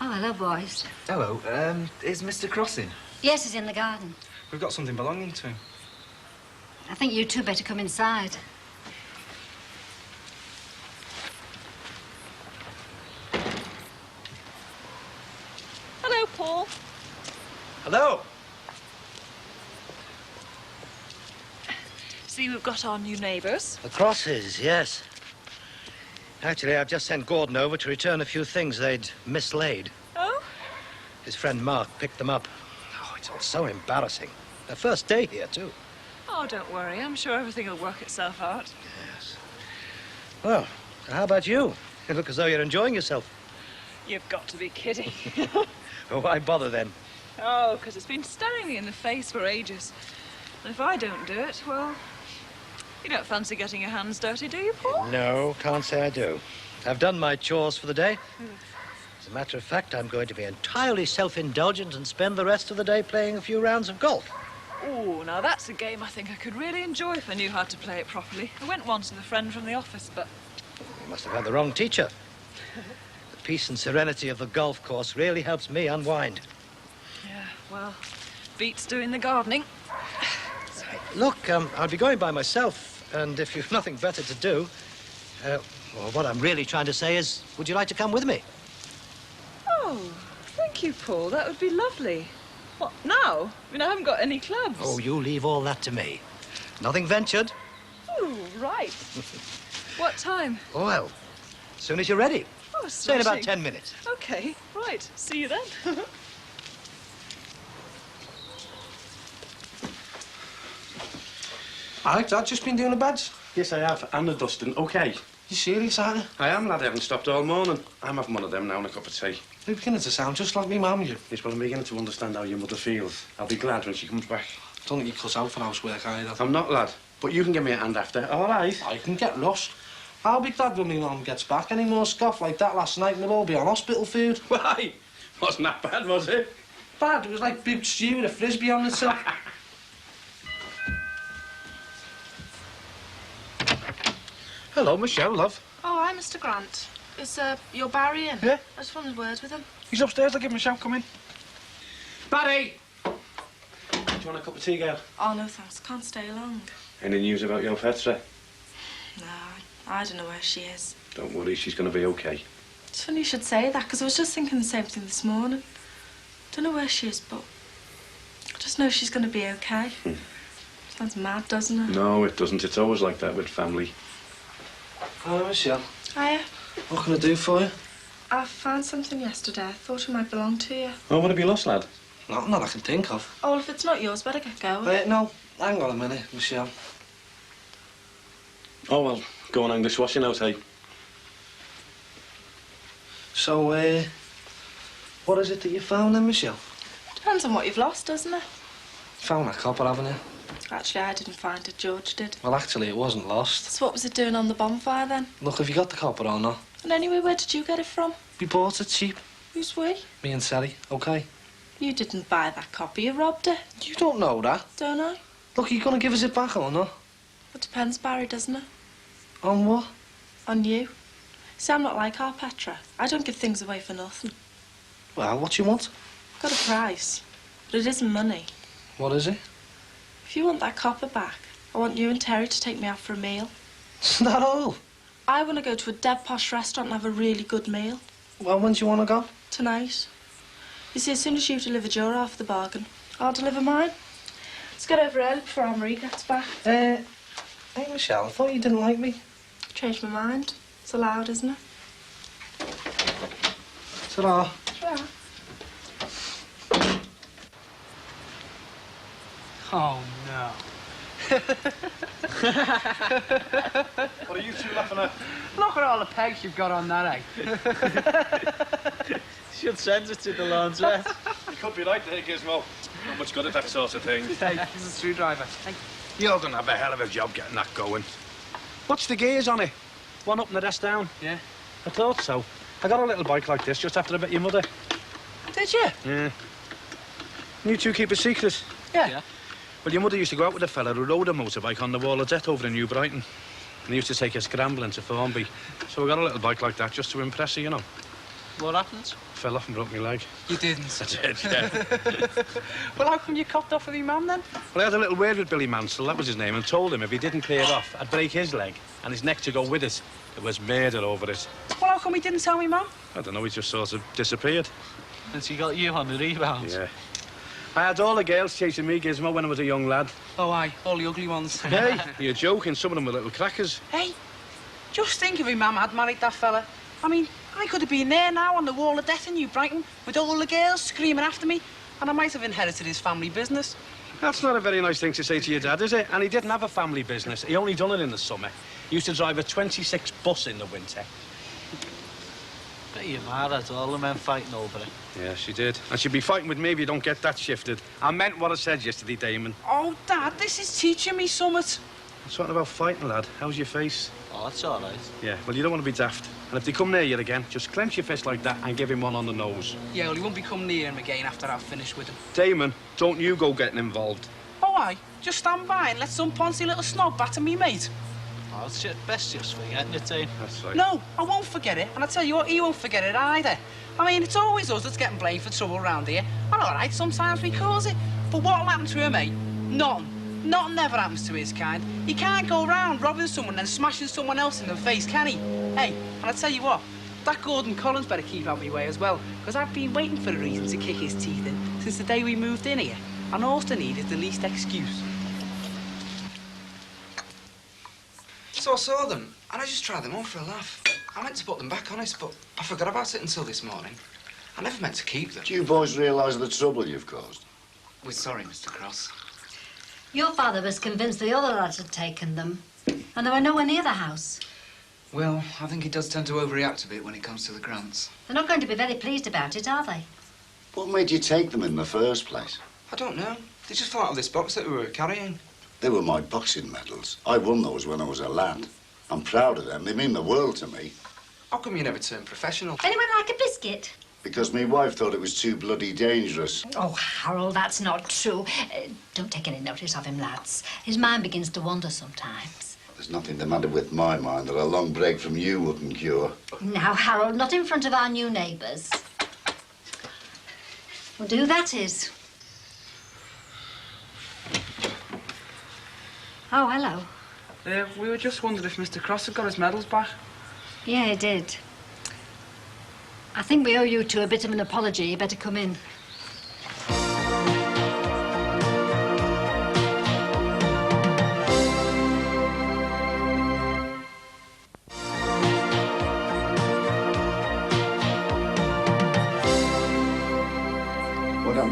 Oh, hello, boys. Hello, is Mr. Cross in? Yes, he's in the garden. We've got something belonging to him. I think you two better come inside. Hello, Paul. Hello. See, we've got our new neighbours. The Crosses, yes. Actually, I've just sent Gordon over to return a few things they'd mislaid. Oh? His friend Mark picked them up. Oh, it's all so embarrassing. Their first day here, too. Oh, don't worry. I'm sure everything will work itself out. Yes. Well, how about you? You look as though you're enjoying yourself. You've got to be kidding. Well, why bother, then? Oh, because it's been staring me in the face for ages. And if I don't do it, well, you don't fancy getting your hands dirty, do you, Paul? No, can't say I do. I've done my chores for the day. As a matter of fact, I'm going to be entirely self-indulgent and spend the rest of the day playing a few rounds of golf. Oh, now that's a game I think I could really enjoy if I knew how to play it properly. I went once with a friend from the office, but... You must have had the wrong teacher. The peace and serenity of the golf course really helps me unwind. Yeah, well, beats doing the gardening. Look, I'll be going by myself, and if you've nothing better to do, well, what I'm really trying to say is, would you like to come with me? Oh, thank you, Paul. That would be lovely. What, now? I mean, I haven't got any clubs. Oh, you leave all that to me. Nothing ventured. Oh, right. What time? Oh, well, as soon as you're ready. Oh, say in about smashing. 10 minutes. OK, right. See you then. Alex, I've just been doing the beds. Yes, I have. And the dusting. OK. You serious, aren't you? I am, lad. I haven't stopped all morning. I'm having one of them now and a cup of tea. You're beginning to sound just like me mum, you. Yes, well, I'm beginning to understand how your mother feels. I'll be glad when she comes back. Don't think you cut out for housework either. I'm not, lad. But you can give me a hand after. All right? I can get lost. I'll be glad when my mum gets back. Any more scoff like that last night and they'll all be on hospital food. Why? Wasn't that bad, was it? Bad? It was like big stew with a frisbee on the top. Hello, Michelle, love. Oh, hi, Mr. Grant. Is your Barry in? Yeah? I just wanted words with him. He's upstairs. I'll give him a shout. Come in. Barry! Do you want a cup of tea, girl? Oh, no, thanks. Can't stay long. Any news about your Petra? No, I don't know where she is. Don't worry, she's going to be OK. It's funny you should say that, because I was just thinking the same thing this morning. Don't know where she is, but I just just know she's going to be okay. Sounds mad, doesn't it? No, it doesn't. It's always like that with family. Hello, Michelle. Hiya. What can I do for you? I found something yesterday. I thought it might belong to you. Oh, what have you lost, lad? Not that I can think of. Oh, well, if it's not yours, better get going. No, hang on a minute, Michelle. Oh, well, go and hang this washing out, hey? So, what is it that you found then, Michelle? Depends on what you've lost, doesn't it? Found that copper, haven't you? Actually, I didn't find it. George did. Well, actually, it wasn't lost. So what was it doing on the bonfire, then? Look, have you got the copper or not? And anyway, where did you get it from? We bought it cheap. Who's we? Me and Sally, okay? You didn't buy that copy. You robbed it. You don't know that. Don't I? Look, are you going to give us it back or not? It depends, Barry, doesn't it? On what? On you. See, I'm not like our Petra. I don't give things away for nothing. Well, what do you want? I've got a price, but it isn't money. What is it? If you want that copper back, I want you and Terry to take me out for a meal. Is that all? I want to go to a dead posh restaurant and have a really good meal. Well, when do you want to go? Tonight. You see, as soon as you've delivered your half of the bargain, I'll deliver mine. Let's get over early before Anne-Marie gets back. Hey, Michelle, I thought you didn't like me. Changed my mind. It's allowed, isn't it? Ta-ra. Ta-ra. Oh, no. What are you two laughing at? Look at all the pegs you've got on that, eh? Should send it to the laundrette. You could be right there, Gizmo. Not much good at that sort of thing. Hey, here's a screwdriver. Hey. You're going to have a hell of a job getting that going. What's the gears on it? One up and the rest down? Yeah. I thought so. I got a little bike like this just after I met your mother. Did you? Yeah. You two keep a secret? Yeah. Well, your mother used to go out with a fella who rode a motorbike on the Wall of Death over in New Brighton. And he used to take her scrambling to Formby. So I got a little bike like that just to impress her, you know. What happened? Fell off and broke my leg. You didn't? I did, yeah. Well, how come you copped off with your mum, then? Well, I had a little word with Billy Mansell, that was his name, and told him if he didn't pay it off, I'd break his leg and his neck to go with it. There was murder over it. Well, how come he didn't tell me, mum? I don't know, he just sort of disappeared. And she got you on the rebound? Yeah. I had all the girls chasing me, Gizmo, when I was a young lad. Oh, aye, all the ugly ones. Hey, you're joking, some of them were little crackers. Hey, just think if your mum had married that fella. I mean, I could have been there now on the Wall of Death in New Brighton with all the girls screaming after me, and I might have inherited his family business. That's not a very nice thing to say to your dad, is it? And he didn't have a family business. He only done it in the summer. He used to drive a 26 bus in the winter. Bet your ma had all the men fighting over it. Yeah, she did. And she'd be fighting with me if you don't get that shifted. I meant what I said yesterday, Damon. Oh, Dad, this is teaching me something. Something about fighting, lad. How's your face? Oh, that's all right. Yeah, well, you don't want to be daft. And if they come near you again, just clench your fist like that and give him one on the nose. Yeah, well, he won't be coming near him again after I've finished with him. Damon, don't you go getting involved. Oh, aye. Just stand by and let some poncy little snob batter me, mate. Oh, it's best just forgetting it, Dane. That's right. No, I won't forget it. And I tell you what, he won't forget it either. I mean, it's always us that's getting blamed for trouble around here. And all right, sometimes we cause it. But what'll happen to him, mate? Nothing. Nothing never happens to his kind. He can't go around robbing someone and smashing someone else in the face, can he? Hey, and I tell you what, that Gordon Collins better keep out of my way as well, because I've been waiting for a reason to kick his teeth in since the day we moved in here. And all I need is the least excuse. So I saw them, and I just tried them on for a laugh. I meant to put them back, honest, but I forgot about it until this morning. I never meant to keep them. Do you boys realise the trouble you've caused? We're sorry, Mr. Cross. Your father was convinced the other lads had taken them, and they were nowhere near the house. Well, I think he does tend to overreact a bit when it comes to the grants. They're not going to be very pleased about it, are they? What made you take them in the first place? I don't know. They just fell out of this box that we were carrying. They were my boxing medals. I won those when I was a lad. I'm proud of them. They mean the world to me. How come you never turned professional? Anyone like a biscuit? Because my wife thought it was too bloody dangerous. Oh, Harold, that's not true. Don't take any notice of him, lads. His mind begins to wander sometimes. There's nothing the matter with my mind that a long break from you wouldn't cure. Now, Harold, not in front of our new neighbours. Wonder who that is. Oh, hello. We were just wondering if Mr. Cross had got his medals back. Yeah, he did. I think we owe you two a bit of an apology. You better come in.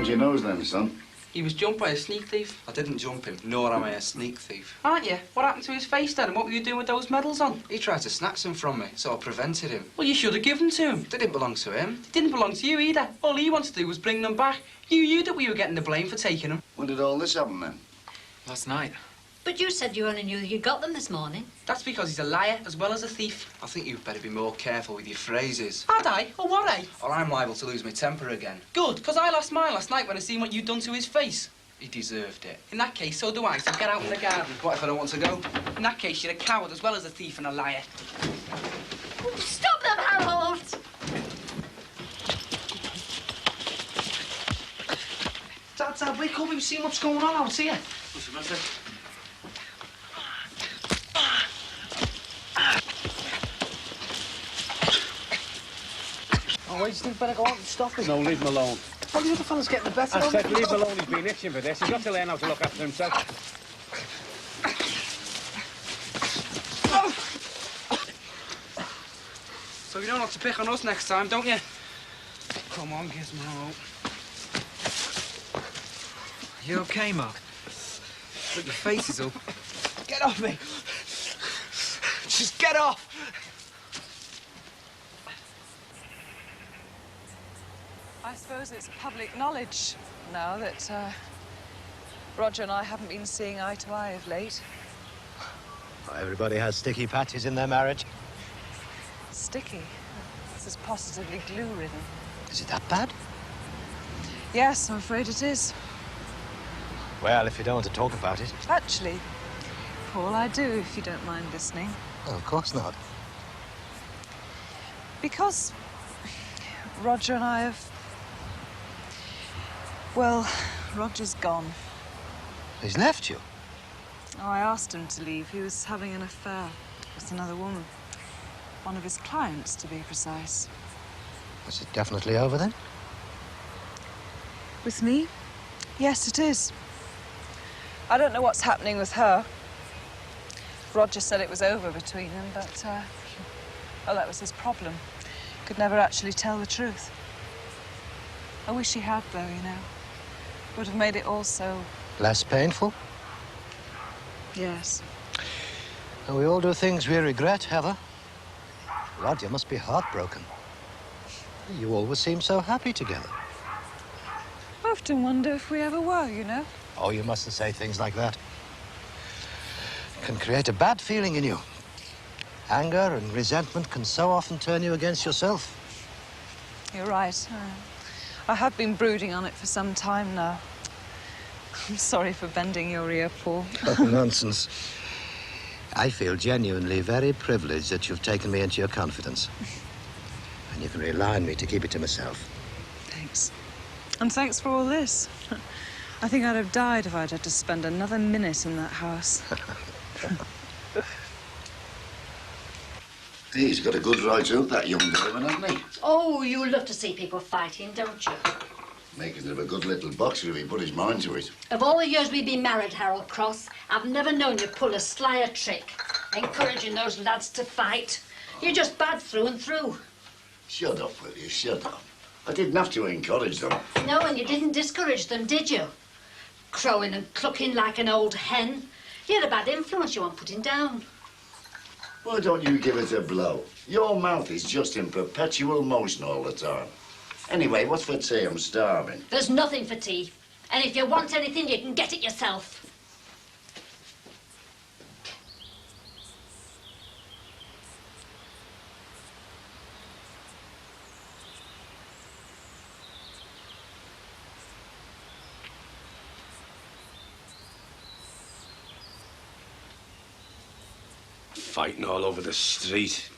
How'd you know then, son? He was jumped by a sneak thief. I didn't jump him, nor am I a sneak thief. Aren't you? What happened to his face then? And what were you doing with those medals on? He tried to snatch them from me, so I prevented him. Well, you should have given them to him. They didn't belong to him. They didn't belong to you either. All he wanted to do was bring them back. You knew that we were getting the blame for taking them. When did all this happen then? Last night. But you said you only knew you got them this morning. That's because he's a liar as well as a thief. I think you'd better be more careful with your phrases. Had I? Or what, eh? Or I'm liable to lose my temper again. Good, because I lost mine last night when I seen what you'd done to his face. He deserved it. In that case, so do I, so get out in the garden. What if I don't want to go? In that case, you're a coward as well as a thief and a liar. Stop them, Harold! Dad, wake up. We've seen what's going on out here. What's the matter? Oh, wait, you think better go out and stop him? No, leave him alone. Well, the other fella's getting the better I of him. said leave him alone. He's been itching for this. He's got to learn how to look after himself. So you know not to pick on us next time, don't you? Come on, Gizmo. You okay, Mark? Look, your face is up. Get off me! Just get off! I suppose it's public knowledge now that Roger and I haven't been seeing eye to eye of late. Everybody has sticky patches in their marriage. Sticky. This is positively glue-ridden. Is it that bad? Yes, I'm afraid it is. Well, if you don't want to talk about it. Actually, Paul, I do, if you don't mind listening. Oh, of course not. Because Roger and I have... Well, Roger's gone. He's left you? Oh, I asked him to leave. He was having an affair with another woman. One of his clients, to be precise. Is it definitely over, then? With me? Yes, it is. I don't know what's happening with her. Roger said it was over between them, but, well, that was his problem. Could never actually tell the truth. I wish he had, though, you know. Would have made it all so... Less painful? Yes. And we all do things we regret, Heather. Roger must be heartbroken. You always seem so happy together. I often wonder if we ever were, you know. Oh, you mustn't say things like that. It can create a bad feeling in you. Anger and resentment can so often turn you against yourself. You're right. I have been brooding on it for some time now. I'm sorry for bending your ear, Paul. Oh, nonsense. I feel genuinely very privileged that you've taken me into your confidence. And you can rely on me to keep it to myself. Thanks. And thanks for all this. I think I'd have died if I'd had to spend another minute in that house. He's got a good right out, that young Dermot, hasn't he? Oh, you love to see people fighting, don't you? Making of a good little boxer if he put his mind to it. Of all the years we've been married, Harold Cross, I've never known you pull a slyer trick, encouraging those lads to fight. You're just bad through and through. Shut up, will you? Shut up. I didn't have to encourage them. No, and you didn't discourage them, did you? Crowing and clucking like an old hen. You had a bad influence you want putting down. Why don't you give it a blow? Your mouth is just in perpetual motion all the time. Anyway, what's for tea? I'm starving. There's nothing for tea. And if you want anything, you can get it yourself. Fighting all over the street.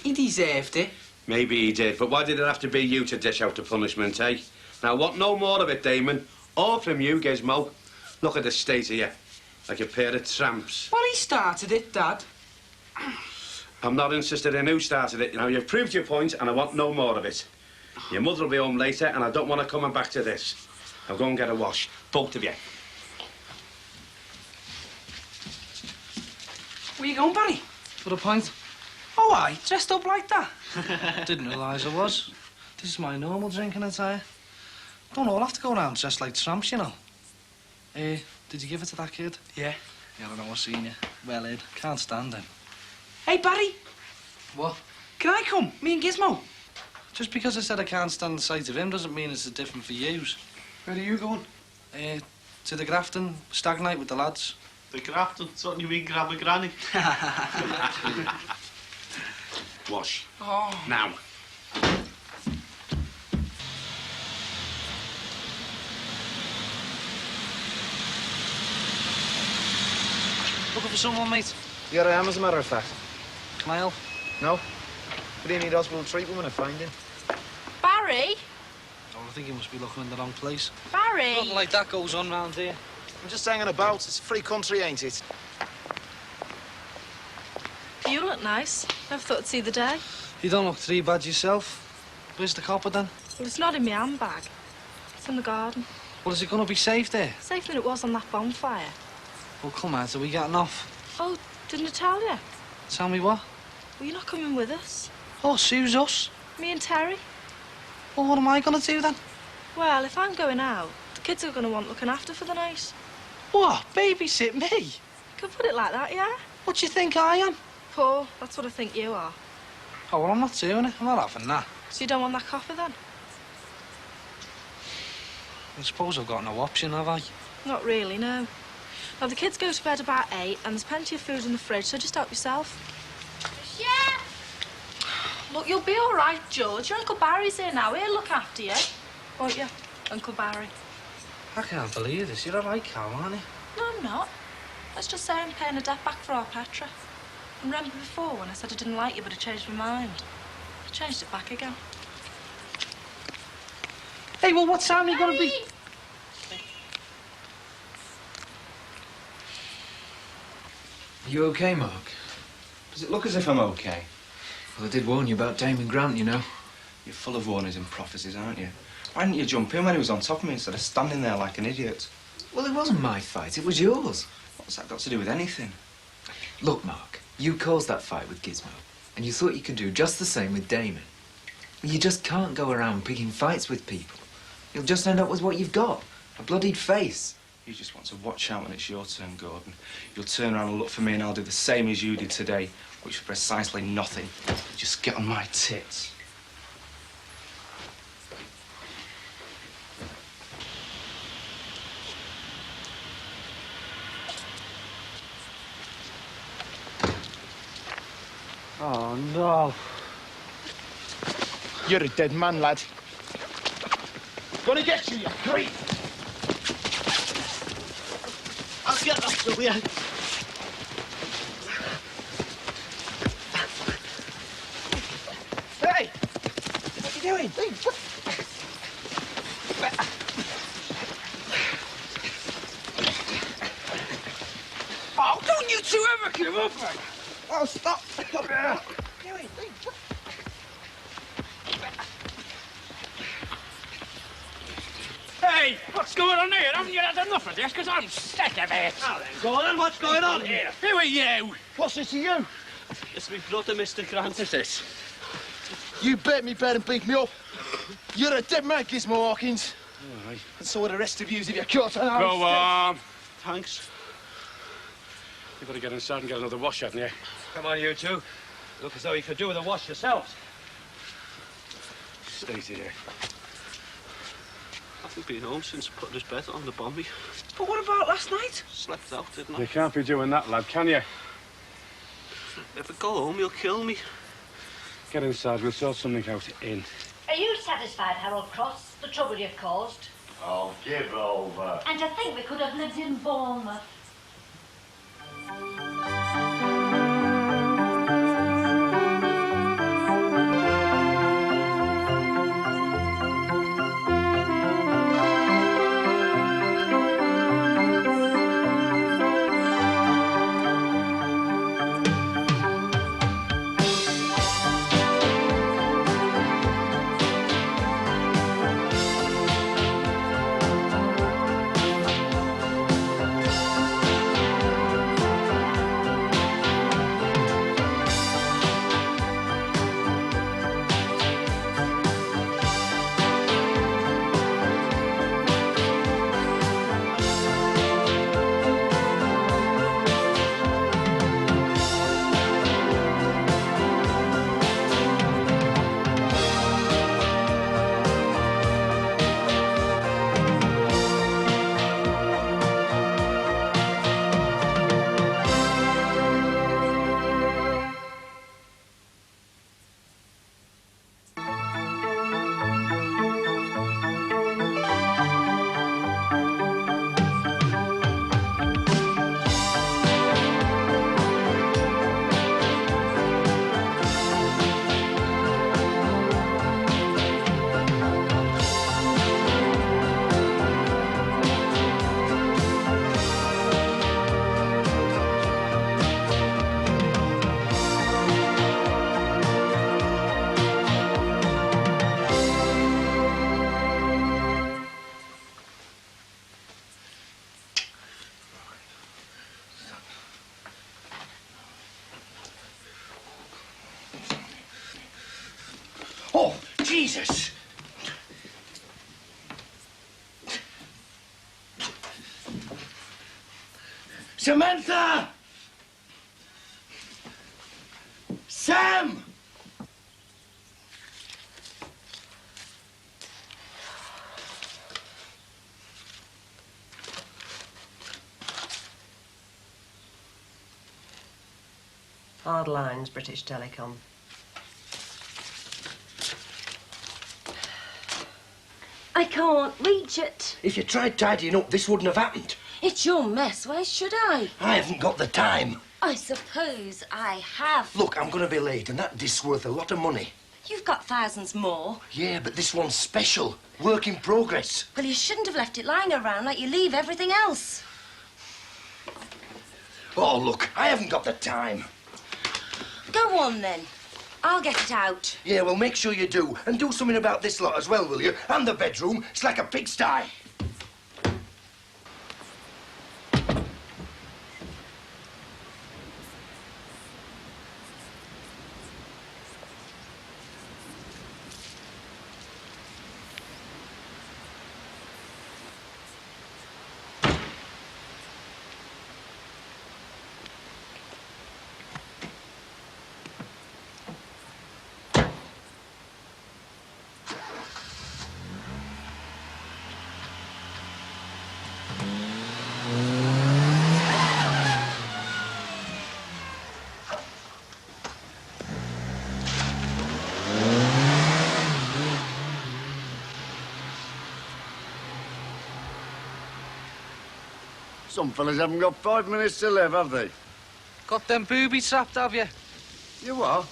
He deserved it. Maybe he did, but why did it have to be you to dish out the punishment, eh? Now, I want no more of it, Damon. Or from you, Gizmo. Look at the state of you. Like a pair of tramps. Well, he started it, Dad. I'm not interested in who started it. Now, you've proved your point, and I want no more of it. Your mother will be home later, and I don't want her coming back to this. Now, go and get a wash. Both of you. Where you going, Barry? For the pint. Oh, aye, dressed up like that. Didn't realise I was. This is my normal drinking attire. Don't all have to go around dressed like tramps, you know. Did you give it to that kid? Yeah. Yeah, I know, I've seen you. Well, Ed, can't stand him. Hey, Barry. What? Can I come? Me and Gizmo. Just because I said I can't stand the sight of him doesn't mean it's different for yous. Where are you going? To the Grafton, stag night with the lads. The Grafton? Something you mean grab a granny? Wash. Oh. Now. Looking for someone, mate? Yeah, I am, as a matter of fact. Can I help? No? But do you need hospital treatment when I find him? Barry? Oh, I think you must be looking in the wrong place. Barry! Nothing like that goes on round here. I'm just hanging about. It's a free country, ain't it? You look nice. Never thought I'd see the day. You don't look too bad yourself. Where's the copper, then? Well, it's not in my handbag. It's in the garden. Well, is it going to be safe there? Safer than it was on that bonfire. Well, come on, are we getting off? Oh, didn't I tell you? Tell me what? Well, you're not coming with us. Oh, Sue's us. Me and Terry. Well, what am I going to do, then? Well, if I'm going out, the kids are going to want looking after for the night. What? Babysit me? You could put it like that, yeah? What do you think I am? Poor. That's what I think you are. Oh, well, I'm not doing it. I'm not having that. So you don't want that copper, then? I suppose I've got no option, have I? Not really, no. Now, the kids go to bed about 8, and there's plenty of food in the fridge, so just help yourself. Yeah. Look, you'll be all right, George. Your Uncle Barry's here now. He'll look after you. Won't you, Uncle Barry? I can't believe this. You're a right cow, aren't you? No, I'm not. Let's just say I'm paying a debt back for our Petra. And remember before when I said I didn't like you, but I changed my mind? I changed it back again. Hey, well, what time are you going to be? Are you okay, Mark? Does it look as if I'm okay? Well, I did warn you about Damon Grant, you know. You're full of warnings and prophecies, aren't you? Why didn't you jump in when he was on top of me instead of standing there like an idiot? Well, it wasn't my fight, it was yours. What's that got to do with anything? Look, Mark, you caused that fight with Gizmo, and you thought you could do just the same with Damon. You just can't go around picking fights with people. You'll just end up with what you've got, a bloodied face. You just want to watch out when it's your turn, Gordon. You'll turn around and look for me and I'll do the same as you did today, which was precisely nothing. Just get on my tits. Oh, no. You're a dead man, lad. Gonna get you, you creep! I'll get that to you. Hey! What are you doing? Oh, don't you two ever give up, man. Oh, stop! Hey, what's going on here? Haven't you had enough of this? Because I'm sick of it. Now then, Gordon, what's going on here? Who are you? What's this to you? It's me brother, Mr. Grant, is it? You bet me bed and beat me up. You're a dead man, Gizmo Hawkins. All right. And so are the rest of yous if you're caught on Go on. Thanks. You better get inside and get another wash, haven't you? Come on, you two. Look as though you could do with a wash yourselves. Stay here. I haven't been home since I put this bed on the bomby. But what about last night? Slept out, didn't I? You can't be doing that, lad, can you? If I go home, you'll kill me. Get inside, we'll sort something out in. Are you satisfied, Harold Cross, the trouble you've caused? Oh, give over. And to think we could have lived in Bournemouth. Jesus! Samantha! Sam! Hard lines, British Telecom. I can't reach it. If you tried tidying up, this wouldn't have happened. It's your mess. Why should I? I haven't got the time. I suppose I have. Look, I'm going to be late, and that disc's worth a lot of money. You've got thousands more. Yeah, but this one's special. Work in progress. Well, you shouldn't have left it lying around like you leave everything else. Oh, look, I haven't got the time. Go on, then. I'll get it out. Yeah, well, make sure you do. And do something about this lot as well, will you? And the bedroom. It's like a pigsty. Some fellas haven't got 5 minutes to live, have they? Got them booby trapped, have you? You what?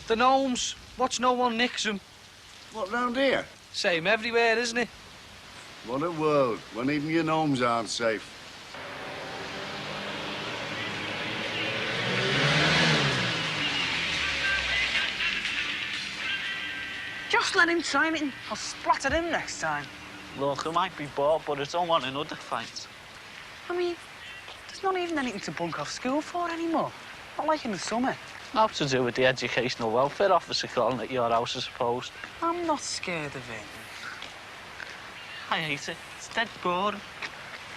The gnomes. Watch no one nicks them. What, round here? Same everywhere, isn't it? What a world, when even your gnomes aren't safe. Just let him try it. I'll splatter him next time. Look, I might be bored, but I don't want another fight. I mean, there's not even anything to bunk off school for anymore. Not like in the summer. Not to do with the educational welfare officer calling at your house, I suppose. I'm not scared of him. I hate it. It's dead boring.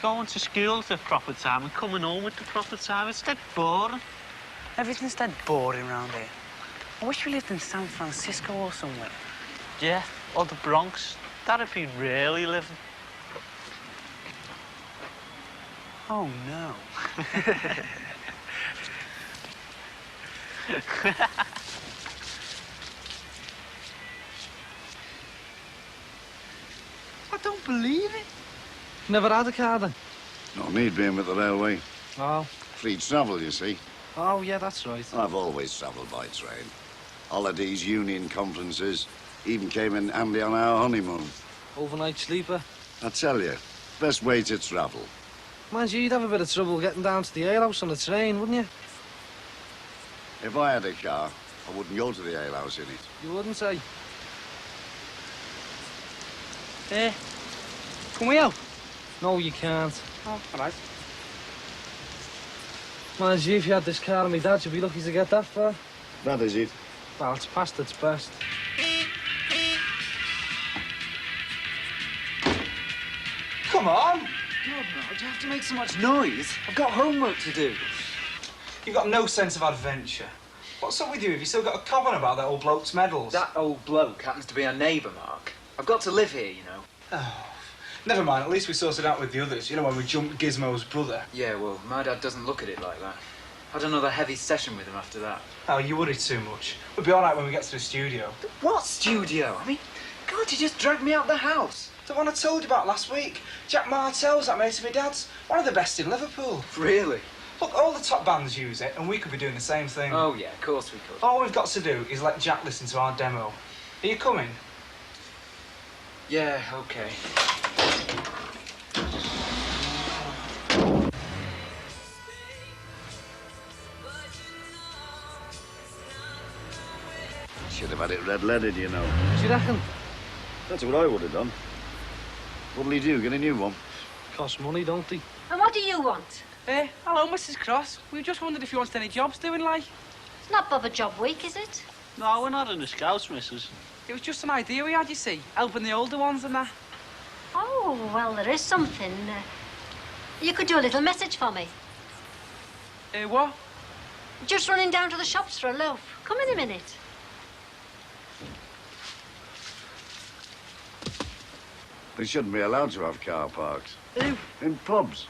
Going to school at the proper time and coming home at the proper time, it's dead boring. Everything's dead boring around here. I wish we lived in San Francisco or somewhere. Yeah, or the Bronx. That'd be really living. Oh, no. I don't believe it. Never had a car, then? No need being with the railway. Oh. Free travel, you see. Oh, yeah, that's right. I've always travelled by train. Holidays, union conferences, even came in handy on our honeymoon. Overnight sleeper. I tell you, best way to travel. Mind you, you'd have a bit of trouble getting down to the alehouse on the train, wouldn't you? If I had a car, I wouldn't go to the alehouse in it. You wouldn't say. Can we out? No, you can't. Oh, all right. Mind you, if you had this car and my dad, you'd be lucky to get that far. That is it. Well, it's past its best. Come on! God, no, do you have to make so much noise? I've got homework to do. You've got no sense of adventure. What's up with you? Have you still got a cob on about that old bloke's medals? That old bloke happens to be our neighbour, Mark. I've got to live here, you know. Oh, never mind. At least we sorted out with the others. You know, when we jumped Gizmo's brother. Yeah, well, my dad doesn't look at it like that. Had another heavy session with him after that. Oh, you worry too much. We'll be all right when we get to the studio. What studio? I mean, God, you just dragged me out the house. The one I told you about last week. Jack Martell's that mate of my dad's. One of the best in Liverpool. Really? Look, all the top bands use it, and we could be doing the same thing. Oh, yeah, of course we could. All we've got to do is let Jack listen to our demo. Are you coming? Yeah, okay. Should have had it red-leaded, you know. Do you reckon? That's what I would have done. What'll he do, get a new one? Costs money, don't they? And what do you want? Hello, Mrs. Cross. We just wondered if you wanted any jobs doing, like. It's not Bubba Job Week, is it? No, we're not in the Scouts, missus. It was just an idea we had, you see, helping the older ones and that. Oh, well, there is something. You could do a little message for me. What? Just running down to the shops for a loaf. Come in a minute. They shouldn't be allowed to have car parks. Who? In pubs.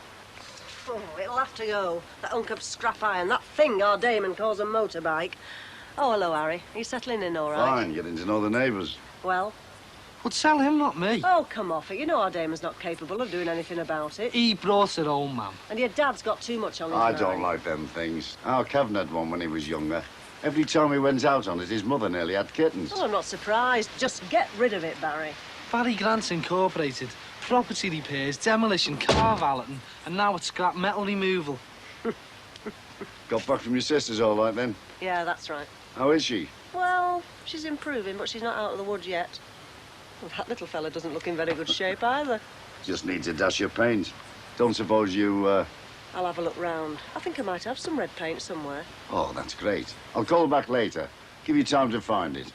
Oh, it'll have to go. That hunk of scrap iron, that thing our Damon calls a motorbike. Oh, hello, Harry. Are you settling in all right? Fine, getting to know the neighbours. Well? Well, tell him, not me. Oh, come off it. You know our Damon's not capable of doing anything about it. He brought it home, ma'am. And your dad's got too much on his I mind. don't like them things. Our Kevin had one when he was younger. Every time he went out on it, his mother nearly had kittens. Oh, I'm not surprised. Just get rid of it, Barry. Barry Grants Incorporated. Property repairs, demolition, car valeting, and now it's scrap metal removal. Got back from your sisters all right, then? Yeah, that's right. How is she? Well, she's improving, but she's not out of the woods yet. Well, that little fella doesn't look in very good shape either. Just needs a dash of paint. Don't suppose you, I'll have a look round. I think I might have some red paint somewhere. Oh, that's great. I'll call back later. Give you time to find it.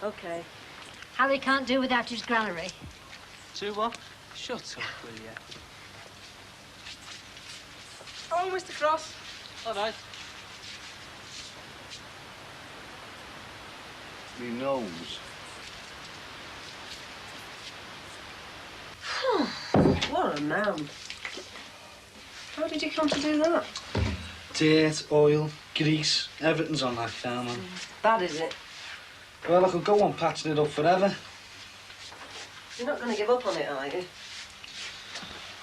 OK. Harry can't do without his granary. Do what? Shut up, will you? Oh, Mr. Cross. All right. Me nose. What a man. How did you come to do that? Dirt, oil, grease, everything's on that car, man. Bad, is it? Well, I could go on patching it up forever. You're not going to give up on it, are you?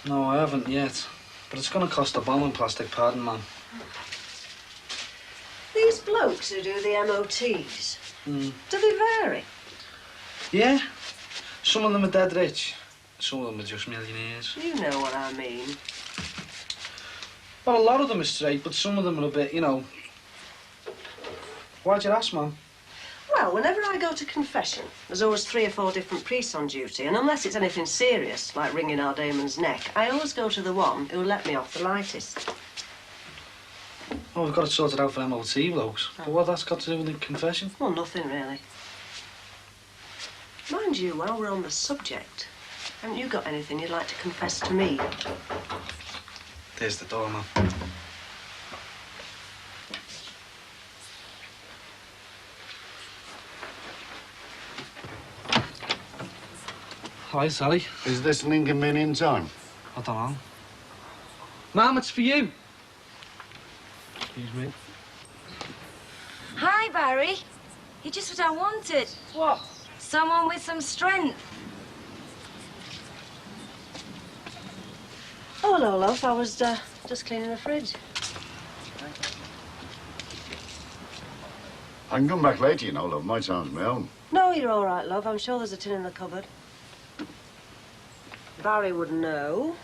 No, I haven't yet. But it's going to cost a bomb in plastic padding, man. These blokes who do the MOTs, do they vary? Yeah. Some of them are dead rich. Some of them are just millionaires. You know what I mean. Well, a lot of them are straight, but some of them are a bit, you know... Why'd you ask, man? Well, whenever I go to confession, there's always 3 or 4 different priests on duty, and unless it's anything serious, like wringing our Damon's neck, I always go to the one who'll let me off the lightest. Oh, we've got it sorted out for MOT blokes. But what that's got to do with the confession? Well, nothing, really. Mind you, while we're on the subject, haven't you got anything you'd like to confess to me? There's the door, man. Hi, Sally. Is this an inconvenient time? I don't know. Mum, it's for you. Excuse me. Hi, Barry. You're just what I wanted. What? Someone with some strength. Oh, hello, love. I was just cleaning the fridge. I can come back later, you know, love. My time's my own. No, you're all right, love. I'm sure there's a tin in the cupboard. Barry would know.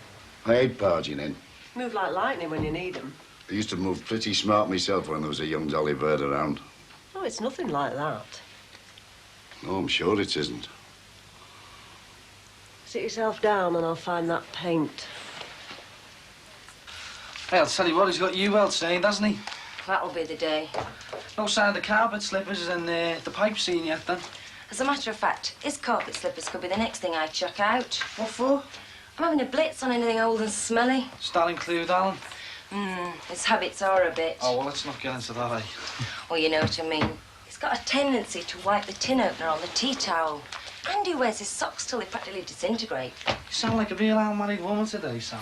I hate barging in. Move like lightning when you need them. I used to move pretty smart myself when there was a young dolly bird around. Oh, it's nothing like that. No, I'm sure it isn't. Sit yourself down and I'll find that paint. Hey, I'll tell you what, he's got you well stained, hasn't he? That'll be the day. No sign of the carpet slippers and the pipe scene yet, then? As a matter of fact, his carpet slippers could be the next thing I chuck out. What for? I'm having a blitz on anything old and smelly. Does that include Alan? His habits are a bit. Oh, well, let's not get into that, eh? Well, you know what I mean. He's got a tendency to wipe the tin opener on the tea towel. And he wears his socks till they practically disintegrate. You sound like a real unmarried woman today, Sam.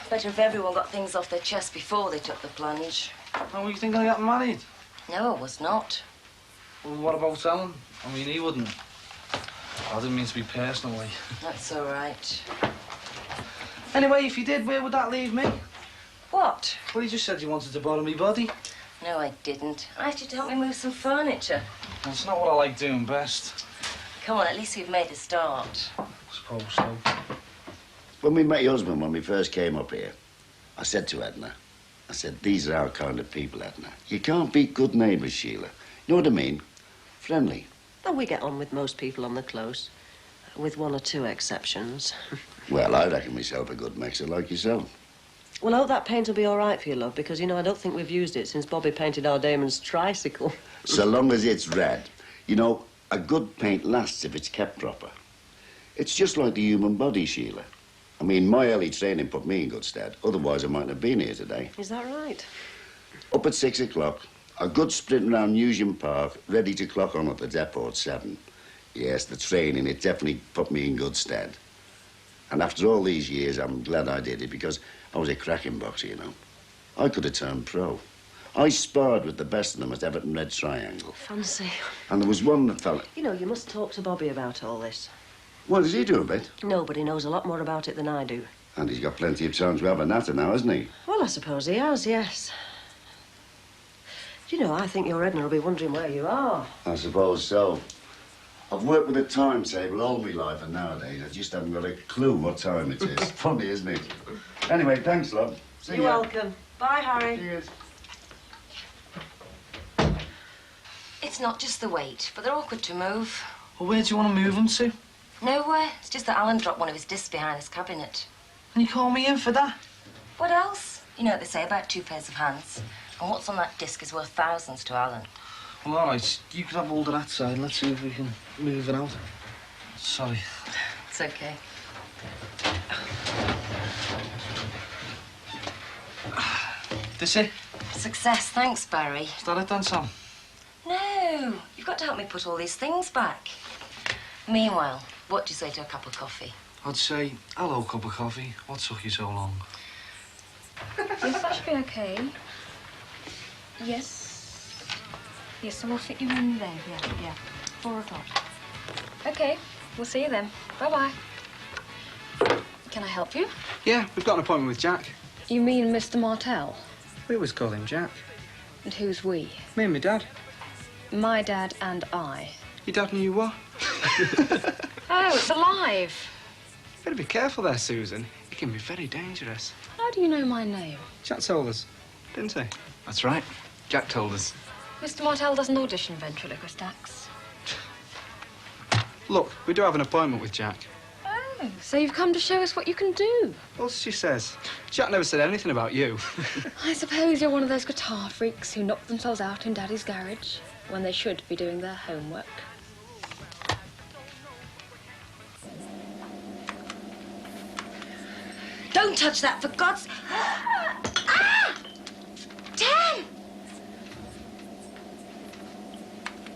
Better if everyone got things off their chest before they took the plunge. Oh, were you thinking of getting married? No, I was not. Well, what about Alan? I mean, he wouldn't. I didn't mean to be personal, eh? That's all right. Anyway, if you did, where would that leave me? What? Well, you just said you wanted to borrow me body. No, I didn't. I asked you to help me move some furniture. That's not what I like doing best. Come on, at least we've made a start. I suppose so. When we met your husband, when we first came up here, I said to Edna, I said, these are our kind of people, Edna. You can't beat good neighbours, Sheila. You know what I mean? Friendly. Well, we get on with most people on the close, with 1 or 2 exceptions. Well, I reckon myself a good mixer like yourself. Well, I hope that paint will be all right for you, love, because, you know, I don't think we've used it since Bobby painted our Damon's tricycle. So long as it's red. You know, a good paint lasts if it's kept proper. It's just like the human body, Sheila. I mean, my early training put me in good stead. Otherwise, I mightn't have been here today. Is that right? Up at 6 o'clock, a good sprint around Newsham Park, ready to clock on at the depot at 7. Yes, the training, it definitely put me in good stead. And after all these years, I'm glad I did it because I was a cracking boxer, you know. I could have turned pro. I sparred with the best of them at Everton Red Triangle. Fancy. And there was one fella... You know, you must talk to Bobby about all this. What does he do a bit? Nobody knows a lot more about it than I do. And he's got plenty of time to have a natter now, hasn't he? Well, I suppose he has, yes. Do you know, I think your Edna will be wondering where you are. I suppose so. I've worked with a timetable all my life, and nowadays I just haven't got a clue what time it is. Funny, isn't it? Anyway, thanks, love. See You're ya. welcome. Bye, Harry. Cheers. It's not just the weight, but they're awkward to move. Well, where do you want to move them to? Nowhere. It's just that Alan dropped one of his discs behind his cabinet. And you call me in for that? What else? You know what they say about 2 pairs of hands. And what's on that disc is worth thousands to Alan. Well, all right. You can have hold of that side. Let's see if we can move it out. Sorry. It's okay. This it? Success. Thanks, Barry. Is that it then, Sam? No. You've got to help me put all these things back. Meanwhile, what do you say to a cup of coffee? I'd say, hello, cup of coffee. What took you so long? Yes, that should be okay. Yes. Yes, so we'll fit you in there. Yeah. 4 o'clock. Okay, we'll see you then. Bye-bye. Can I help you? Yeah, we've got an appointment with Jack. You mean Mr. Martell? We always call him Jack. And who's we? Me and my dad. My dad and I. Your dad knew you were? Oh, it's alive. Better be careful there, Susan. It can be very dangerous. How do you know my name? Jack told us, didn't he? That's right. Jack told us. Mr. Martell doesn't audition ventriloquist acts. Look, we do have an appointment with Jack. Oh, so you've come to show us what you can do? Well, she says. Jack never said anything about you. I suppose you're one of those guitar freaks who knock themselves out in Daddy's garage when they should be doing their homework. Don't touch that, for God's... Ah! Damn!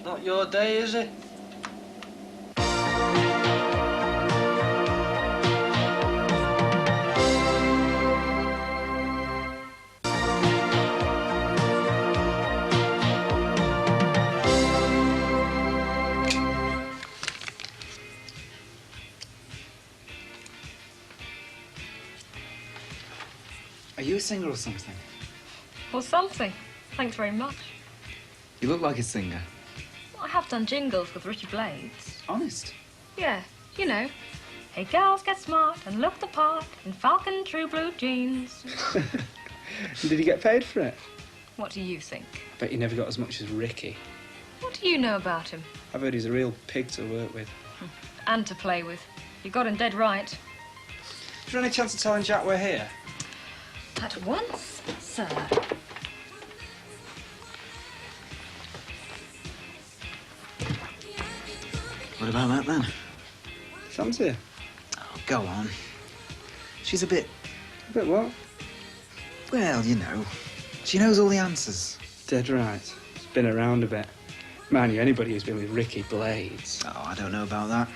Not your day, is it? Are you a singer or something? Or something. Thanks very much. You look like a singer. I have done jingles with Richard Blades. Honest? Yeah, you know. Hey, girls, get smart and look the part in Falcon True Blue jeans. Did he get paid for it? What do you think? Bet you never got as much as Ricky. What do you know about him? I've heard he's a real pig to work with. And to play with. You got him dead right. Is there any chance of telling Jack we're here? At once, sir. What about that, then? Sam's here. Oh, go on. She's a bit... A bit what? Well, you know. She knows all the answers. Dead right. It's been around a bit. Man, you anybody who's been with Ricky Blades. Oh, I don't know about that.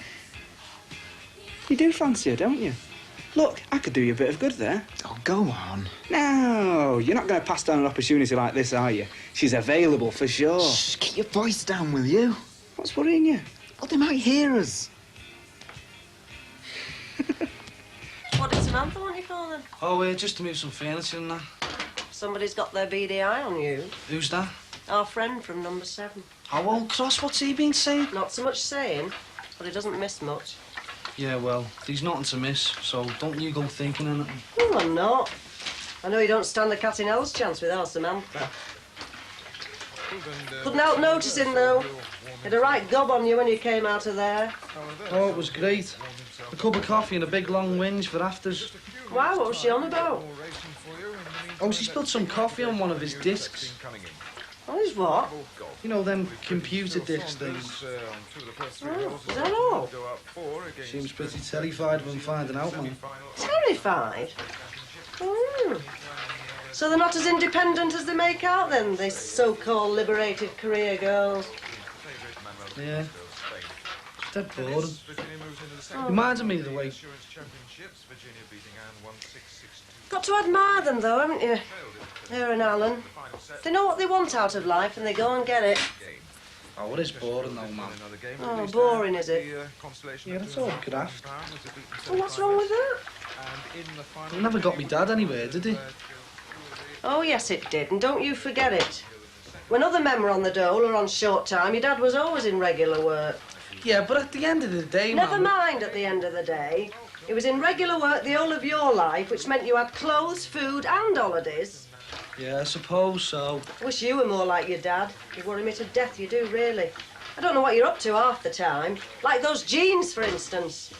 You do fancy her, don't you? Look, I could do you a bit of good there. Oh, go on. No, you're not going to pass down an opportunity like this, are you? She's available for sure. Shh, keep your voice down, will you? What's worrying you? Well, they might hear us. What did Samantha want you for, then? Oh, just to move some furniture and that. Somebody's got their beady eye on you. Who's that? Our friend from number 7. Oh, old Cross, what's he been saying? Not so much saying, but he doesn't miss much. Yeah, well, there's nothing to miss, so don't you go thinking anything. Oh, I'm not. I know you don't stand a cat in hell's chance with our Samantha. Couldn't help noticing, though. Had a right gob on you when you came out of there. Oh, it was great. A cup of coffee and a big long whinge for afters. Wow, what was she on about? Oh, she spilled some coffee on one of his discs. On his what? You know, them computer discs things. Oh, is that all? Seems pretty terrified of him finding out, man. Terrified? Oh. So they're not as independent as they make out, then, these so-called liberated career girls? Yeah. Dead bored. Reminds me of the way... Got to admire them, though, haven't you? Her and Alan. They know what they want out of life and they go and get it. Oh, it is boring, though, man. Oh, boring, is it? Yeah, that's all I could ask. Well, what's wrong with that? He never got me dad anywhere, did he? Oh, yes, it did, and don't you forget it. When other men were on the dole or on short time, your dad was always in regular work. Yeah, but at the end of the day, Never mind at the end of the day. He was in regular work the whole of your life, which meant you had clothes, food and holidays. Yeah, I suppose so. Wish you were more like your dad. You worry me to death, you do, really. I don't know what you're up to half the time. Like those jeans, for instance.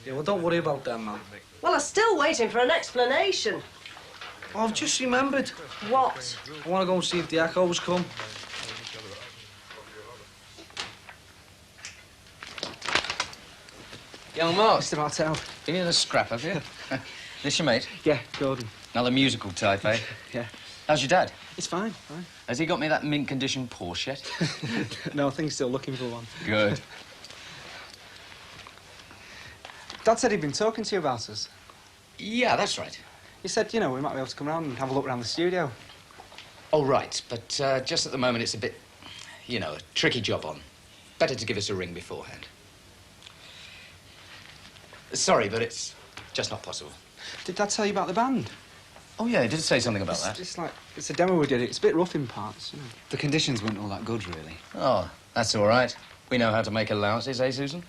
Yeah, well, don't worry about them, man. Well, I'm still waiting for an explanation. Oh, I've just remembered. What? I want to go and see if the Echoes come. Young Mark. Mr. Martell. Been in a scrap, have you? This your mate? Yeah, Gordon. Another musical type, eh? Yeah. How's your dad? It's fine, fine. Has he got me that mint condition Porsche yet? No, I think he's still looking for one. Good. Dad said he'd been talking to you about us. Yeah, that's right. He said, you know, we might be able to come round and have a look around the studio. Oh, right. But just at the moment, it's a bit, you know, a tricky job on. Better to give us a ring beforehand. Sorry, but it's just not possible. Did Dad tell you about the band? Oh, yeah, he did say something about that. It's a demo we did. It's a bit rough in parts, you know. The conditions weren't all that good, really. Oh, that's all right. We know how to make allowances, eh, Susan?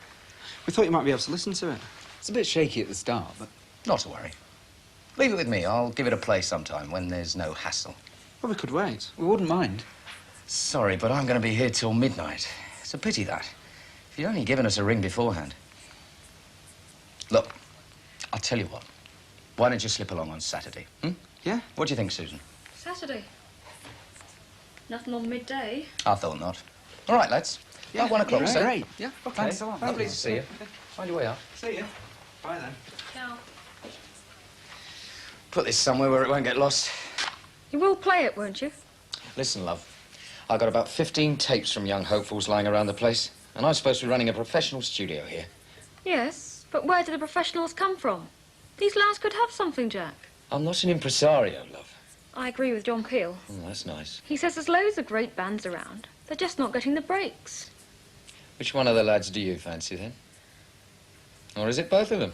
We thought you might be able to listen to it. It's a bit shaky at the start, but not to worry. Leave it with me. I'll give it a play sometime when there's no hassle. Well, we could wait. We wouldn't mind. Sorry, but I'm going to be here till midnight. It's a pity, that. If you'd only given us a ring beforehand. Look, I'll tell you what. Why don't you slip along on Saturday, Yeah. What do you think, Susan? Saturday. Nothing on midday. I thought not. All right, lads. Yeah, About 1 o'clock, yeah, sir. great. Yeah, okay. Thanks a lot. Lovely to see you. Find your way up. See you. Bye, then. Ciao. Put this somewhere where it won't get lost. You will play it, won't you? Listen, love. I've got about 15 tapes from young hopefuls lying around the place, and I'm supposed to be running a professional studio here. Yes, but where do the professionals come from? These lads could have something, Jack. I'm not an impresario, love. I agree with John Peel. Oh, that's nice. He says there's loads of great bands around. They're just not getting the breaks. Which one of the lads do you fancy, then? Or is it both of them?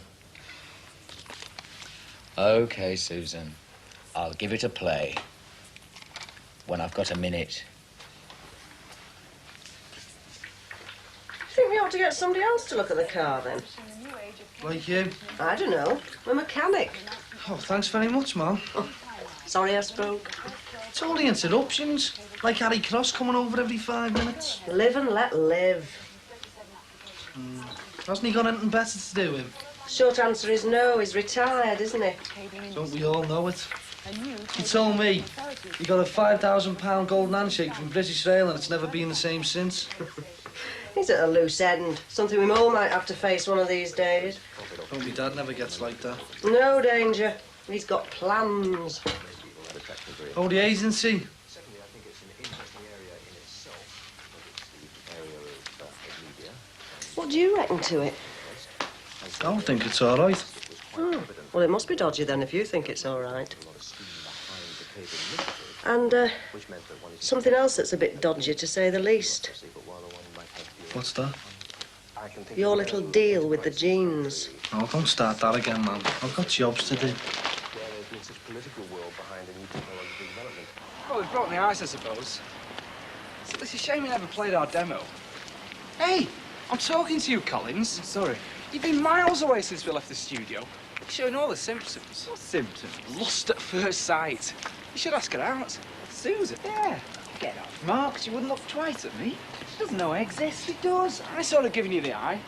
OK, Susan. I'll give it a play. When I've got a minute. I think we ought to get somebody else to look at the car, then. Like you? I don't know. A mechanic. Oh, thanks very much, Mum. Oh, sorry I spoke. It's all the interruptions. Like Harry Cross coming over every 5 minutes. Live and let live. Hasn't he got anything better to do with? Short answer is no. He's retired, isn't he? Don't we all know it? He told me he got a £5,000 golden handshake from British Rail and it's never been the same since. He's at a loose end. Something we all might have to face one of these days. Oh, my dad never gets like that. No danger. He's got plans. Oh, the agency. What do you reckon to it? I don't think it's all right. Oh, well, it must be dodgy then if you think it's all right. And something else that's a bit dodgy, to say the least. What's that? Your little deal with the jeans. Oh, don't start that again, man. I've got jobs to do. Well, it broke my ice, I suppose. It's a shame you never played our demo. Hey, I'm talking to you, Collins. Sorry. You've been miles away since we left the studio. You're showing all the symptoms. What symptoms? Lust at first sight. You should ask her out. Susan? Yeah. Get off, Mark. She wouldn't look twice at me. She doesn't know I exist. She does. I sort of giving you the eye.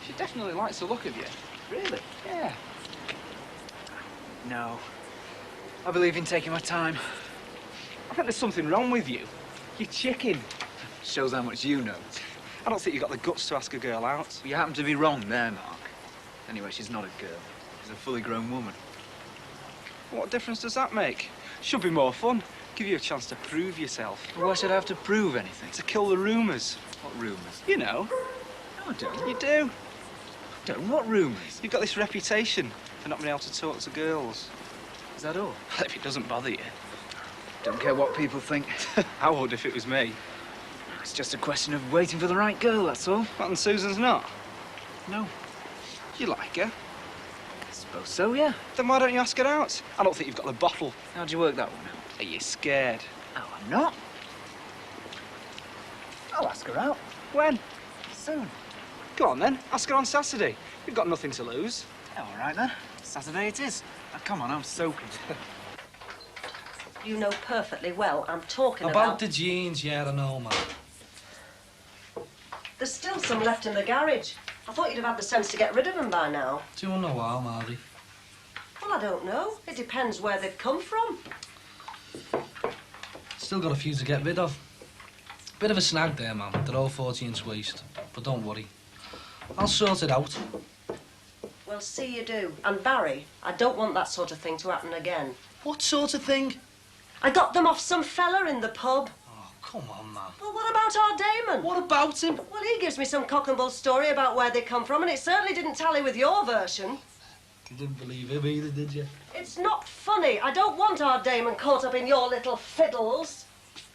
She definitely likes the look of you. Really? Yeah. No. I believe in taking my time. I think there's something wrong with you. You're chicken. Shows how much you know. I don't think you've got the guts to ask a girl out. You happen to be wrong there, Mark. Anyway, she's not a girl. She's a fully grown woman. What difference does that make? Should be more fun. Give you a chance to prove yourself. Well, why should I have to prove anything? To kill the rumours. What rumours? You know. No, I don't. You do. Don't. What rumours? You've got this reputation for not being able to talk to girls. Is that all? If it doesn't bother you. Don't care what people think. I would if it was me. It's just a question of waiting for the right girl, that's all. What, and Susan's not? No. You like her? I suppose so, yeah. Then why don't you ask her out? I don't think you've got the bottle. How'd you work that one out? Are you scared? No, I'm not. I'll ask her out. When? Soon. Go on then, ask her on Saturday. You've got nothing to lose. Yeah, all right then. Saturday it is. Now, come on, I'm soaking. You know perfectly well I'm talking About the jeans, yeah, I know, man. There's still some left in the garage. I thought you'd have had the sense to get rid of them by now. Do you know why, Marty? Well, I don't know. It depends where they've come from. Still got a few to get rid of. Bit of a snag there, man. They're all 40-inch waist. But don't worry. I'll sort it out. Well, see you do. And Barry, I don't want that sort of thing to happen again. What sort of thing? I got them off some fella in the pub. Oh, come on, man. Well, what about our Damon? What about him? Well, he gives me some cock and bull story about where they come from, and it certainly didn't tally with your version. You didn't believe him either, did you? It's not funny. I don't want our Damon caught up in your little fiddles.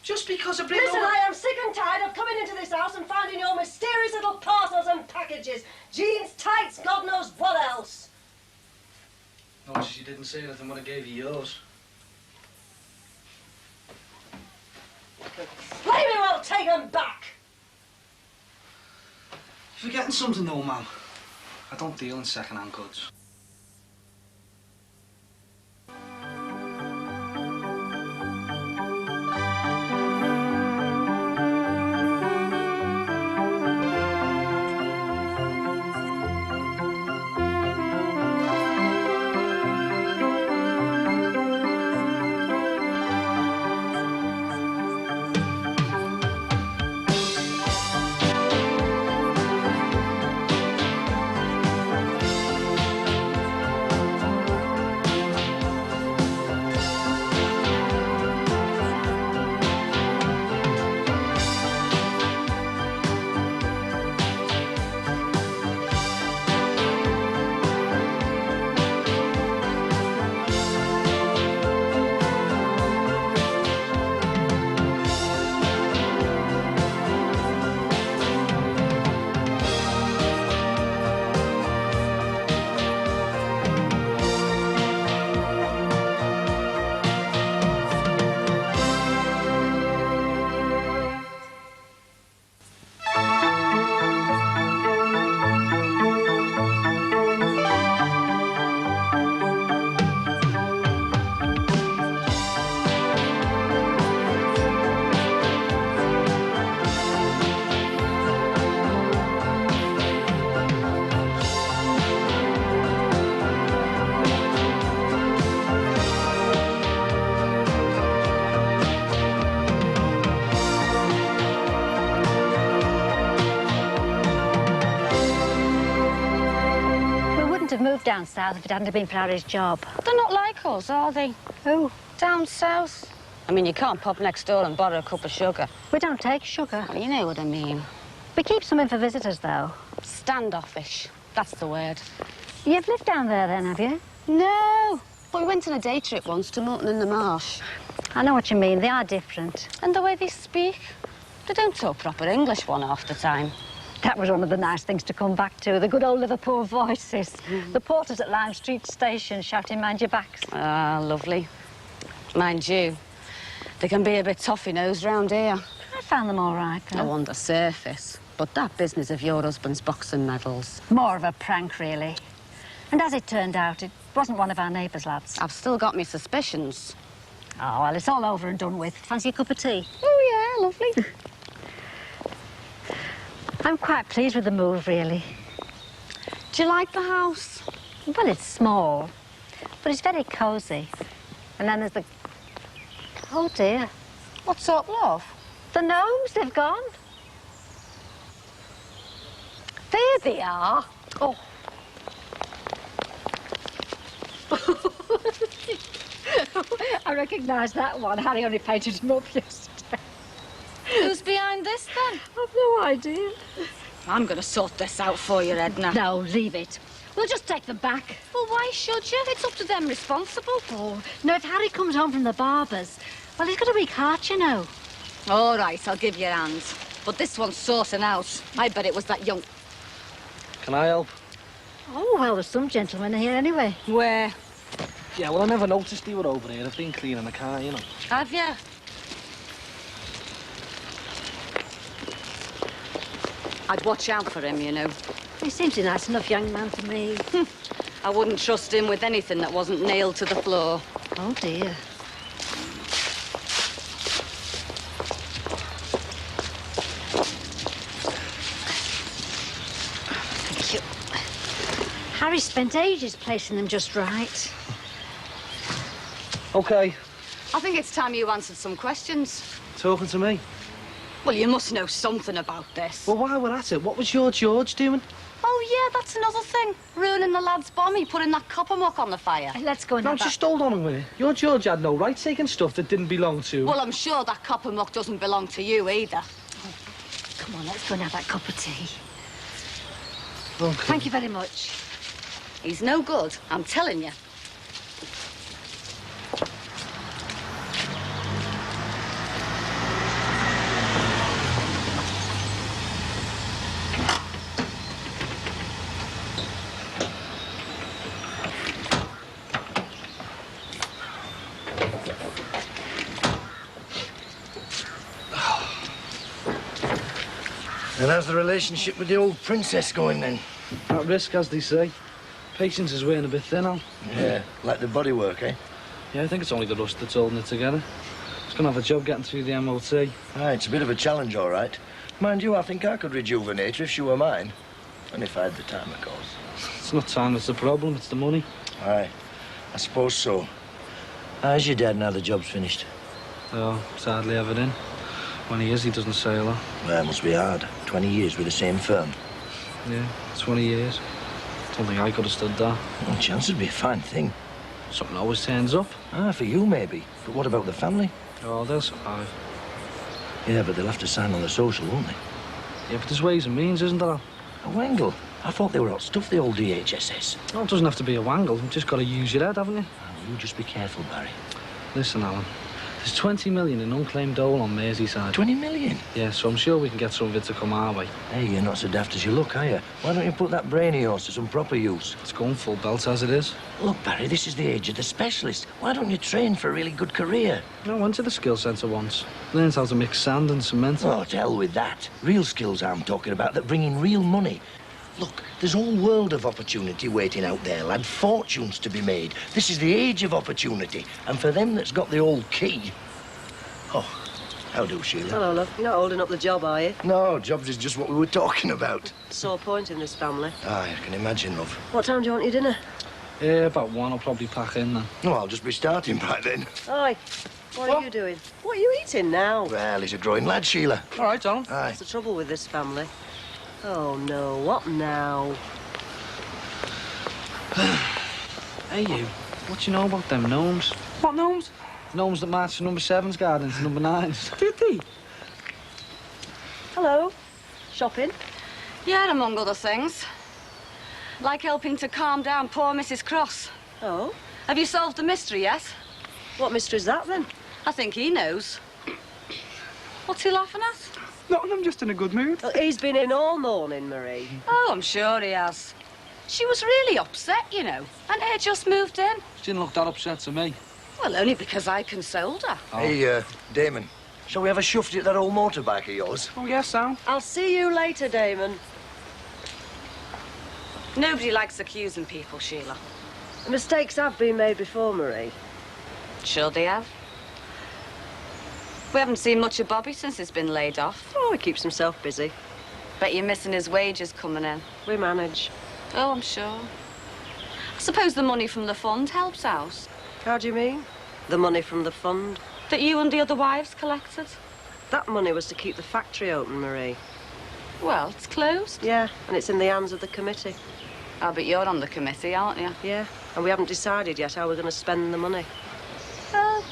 Just because I bring Listen, over... I am sick and tired of coming into this house and finding your mysterious little parcels and packages. Jeans, tights, God knows what else. Notice you didn't say anything when I gave you yours. Blamey well take them back. You're forgetting something though, man. I don't deal in second-hand goods. Moved down south if it hadn't been for Harry's job. They're not like us, are they? Who? Down south. I mean, you can't pop next door and borrow a cup of sugar. We don't take sugar. Well, you know what I mean. We keep some in for visitors, though. Standoffish. That's the word. You've lived down there, then, have you? No. But we went on a day trip once to Morton in the Marsh. I know what you mean. They are different. And the way they speak. They don't talk proper English one half the time. That was one of the nice things to come back to, the good old Liverpool voices. The porters at Lime Street Station shouting, "Mind your backs." Ah, lovely. Mind you, they can be a bit toffee-nosed round here. I found them all right, though. Oh, on the surface. But that business of your husband's boxing medals... More of a prank, really. And as it turned out, it wasn't one of our neighbours' lads. I've still got my suspicions. Oh, well, it's all over and done with. Fancy a cup of tea? Oh, yeah, lovely. I'm quite pleased with the move, really. Do you like the house? Well, it's small, but it's very cosy. And then there's the... Oh, dear. What's up, love? The gnomes, they've gone. There they are. Oh. I recognise that one. Harry only painted him up yesterday. Who's behind this, then? I've no idea. I'm going to sort this out for you, Edna. No, leave it. We'll just take them back. Well, why should you? It's up to them responsible. Oh, no, if Harry comes home from the barber's, well, he's got a weak heart, you know. All right, I'll give you hands. But this one's sorting out. I bet it was that young... Can I help? Oh, well, there's some gentlemen here anyway. Where? Yeah, well, I never noticed you were over here. I've been cleaning the car, you know. Have you? I'd watch out for him, you know. He seems a nice enough young man to me. I wouldn't trust him with anything that wasn't nailed to the floor. Oh, dear. Thank you. Harry spent ages placing them just right. OK. I think it's time you answered some questions. Talking to me? Well, you must know something about this. Well, while we're at it, what was your George doing? Oh, yeah, that's another thing. Ruining the lad's bomb. He putting that copper muck on the fire. Let's go and No, have that. just hold on a minute. Your George had no right taking stuff that didn't belong to... Well, I'm sure that copper muck doesn't belong to you either. Come on, let's go and have that cup of tea. OK. Thank you very much. He's no good, I'm telling you. And how's the relationship with the old princess going then? At risk, as they say. Patience is wearing a bit thin, Al. Yeah, like the bodywork, eh? Yeah, I think it's only the rust that's holding it together. It's going to have a job getting through the MOT. Aye, it's a bit of a challenge, all right. Mind you, I think I could rejuvenate her if she were mine. And if I had the time, of course. It's not time that's the problem, it's the money. Aye, I suppose so. How's your dad now the job's finished? Oh, it's hardly ever in. When he is, he doesn't say a lot. Well, it must be hard. 20 years with the same firm. Yeah, 20 years. Don't think I could have stood that. Well, chance would be a fine thing. Something always turns up. Ah, for you, maybe. But what about the family? Oh, they'll survive. Yeah, but they'll have to sign on the social, won't they? Yeah, but there's ways and means, isn't there? A wangle? I thought they were hot stuff, the old DHSS. Oh, it doesn't have to be a wangle. You've just got to use your head, haven't you? Oh, you just be careful, Barry. Listen, Alan. There's 20 million in unclaimed dole on Merseyside. 20 million? Yeah, so I'm sure we can get some of it to come our way. Hey, you're not so daft as you look, are you? Why don't you put that brain of yours to some proper use? It's going full belt as it is. Look, Barry, this is the age of the specialist. Why don't you train for a really good career? I went to the skill centre once. Learned how to mix sand and cement. Oh, to hell with that. Real skills I'm talking about that bring in real money. Look, there's a whole world of opportunity waiting out there, lad. Fortunes to be made. This is the age of opportunity. And for them that's got the old key... Oh, how do, Sheila? Hello, love. You're not holding up the job, are you? No, jobs is just what we were talking about. Sore point in this family. Aye, I can imagine, love. What time do you want your dinner? Yeah, about 1. I'll probably pack in then. No, I'll just be starting by then. Oi, what are you doing? What are you eating now? Well, he's a growing lad, Sheila. All right, Alan. Aye. What's the trouble with this family? Oh, no. What now? Hey, you. What do you know about them gnomes? What gnomes? Gnomes that march from number 7's garden to number 9's. Did they? Hello. Shopping? Yeah, among other things. Like helping to calm down poor Mrs. Cross. Oh? Have you solved the mystery yet? What mystery's that, then? I think he knows. What's he laughing at? Nothing, I'm just in a good mood. Well, he's been in all morning, Marie. Oh, I'm sure he has. She was really upset, you know, and he just moved in. She didn't look that upset to me. Well, only because I consoled her. Oh. Hey, Damon, shall we have a shufty at that old motorbike of yours? Oh, yes, Sam. I'll see you later, Damon. Nobody likes accusing people, Sheila. Mistakes have been made before, Marie. Sure they have. We haven't seen much of Bobby since he's been laid off. Oh, he keeps himself busy. Bet you're missing his wages coming in. We manage. Oh, I'm sure. I suppose the money from the fund helps out. How do you mean? The money from the fund. That you and the other wives collected? That money was to keep the factory open, Marie. Well, it's closed. Yeah, and it's in the hands of the committee. Oh, but you're on the committee, aren't you? Yeah, and we haven't decided yet how we're going to spend the money. Oh.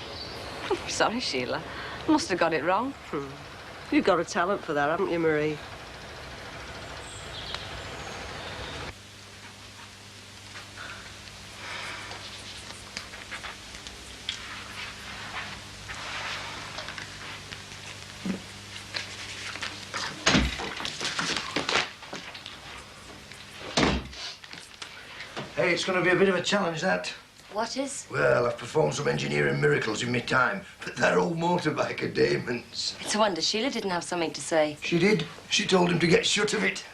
Sorry, Sheila. Must have got it wrong. You've got a talent for that, haven't you, Marie? Hey, it's going to be a bit of a challenge, that. What is? Well, I've performed some engineering miracles in my time, but that old motorbike of Damon's. It's a wonder Sheila didn't have something to say. She did. She told him to get shut of it.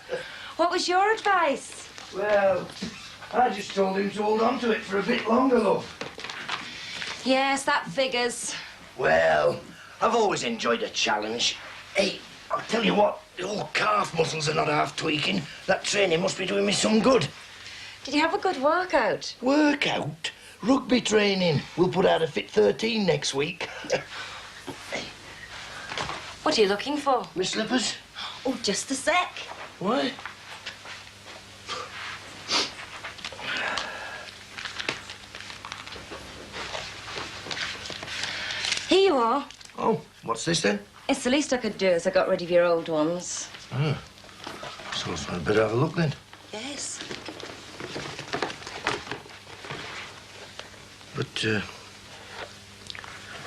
What was your advice? Well, I just told him to hold on to it for a bit longer, love. Yes, that figures. Well, I've always enjoyed a challenge. Hey, I'll tell you what, the old calf muscles are not half tweaking. That training must be doing me some good. Did you have a good workout? Workout? Rugby training. We'll put out a fit 13 next week. What are you looking for? My slippers. Oh, just a sec. What? Here you are. Oh, what's this then? It's the least I could do as I got rid of your old ones. Oh. So I'd better have a look then. Yes. But,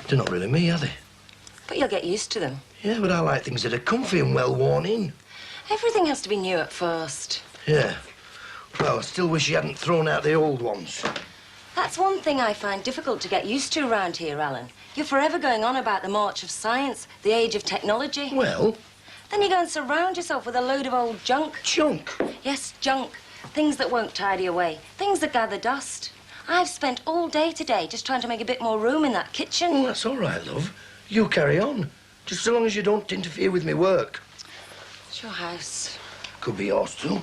they're not really me, are they? But you'll get used to them. Yeah, but I like things that are comfy and well worn in. Everything has to be new at first. Yeah. Well, I still wish you hadn't thrown out the old ones. That's one thing I find difficult to get used to around here, Alan. You're forever going on about the march of science, the age of technology. Well? Then you go and surround yourself with a load of old junk. Junk? Yes, junk. Things that won't tidy away. Things that gather dust. I've spent all day today just trying to make a bit more room in that kitchen. Oh, that's all right, love. You carry on. Just so long as you don't interfere with me work. It's your house. Could be yours, too.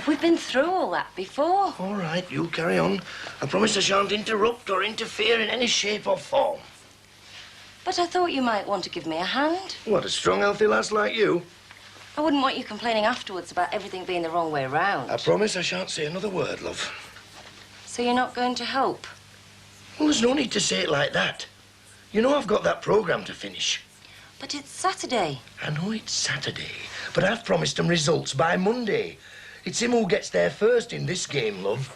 We've been through all that before. All right, you carry on. I promise I shan't interrupt or interfere in any shape or form. But I thought you might want to give me a hand. What, a strong, healthy lass like you? I wouldn't want you complaining afterwards about everything being the wrong way round. I promise I shan't say another word, love. So you're not going to help? Well, there's no need to say it like that. You know I've got that programme to finish. But it's Saturday. I know it's Saturday, but I've promised them results by Monday. It's him who gets there first in this game, love.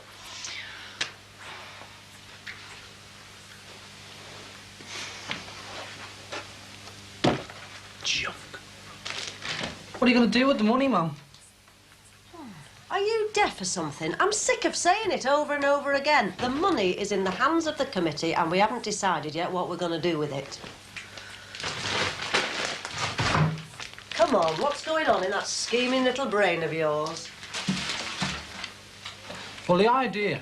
Junk. What are you going to do with the money, Mum? Are you deaf or something? I'm sick of saying it over and over again. The money is in the hands of the committee and we haven't decided yet what we're going to do with it. Come on, what's going on in that scheming little brain of yours? Well, the idea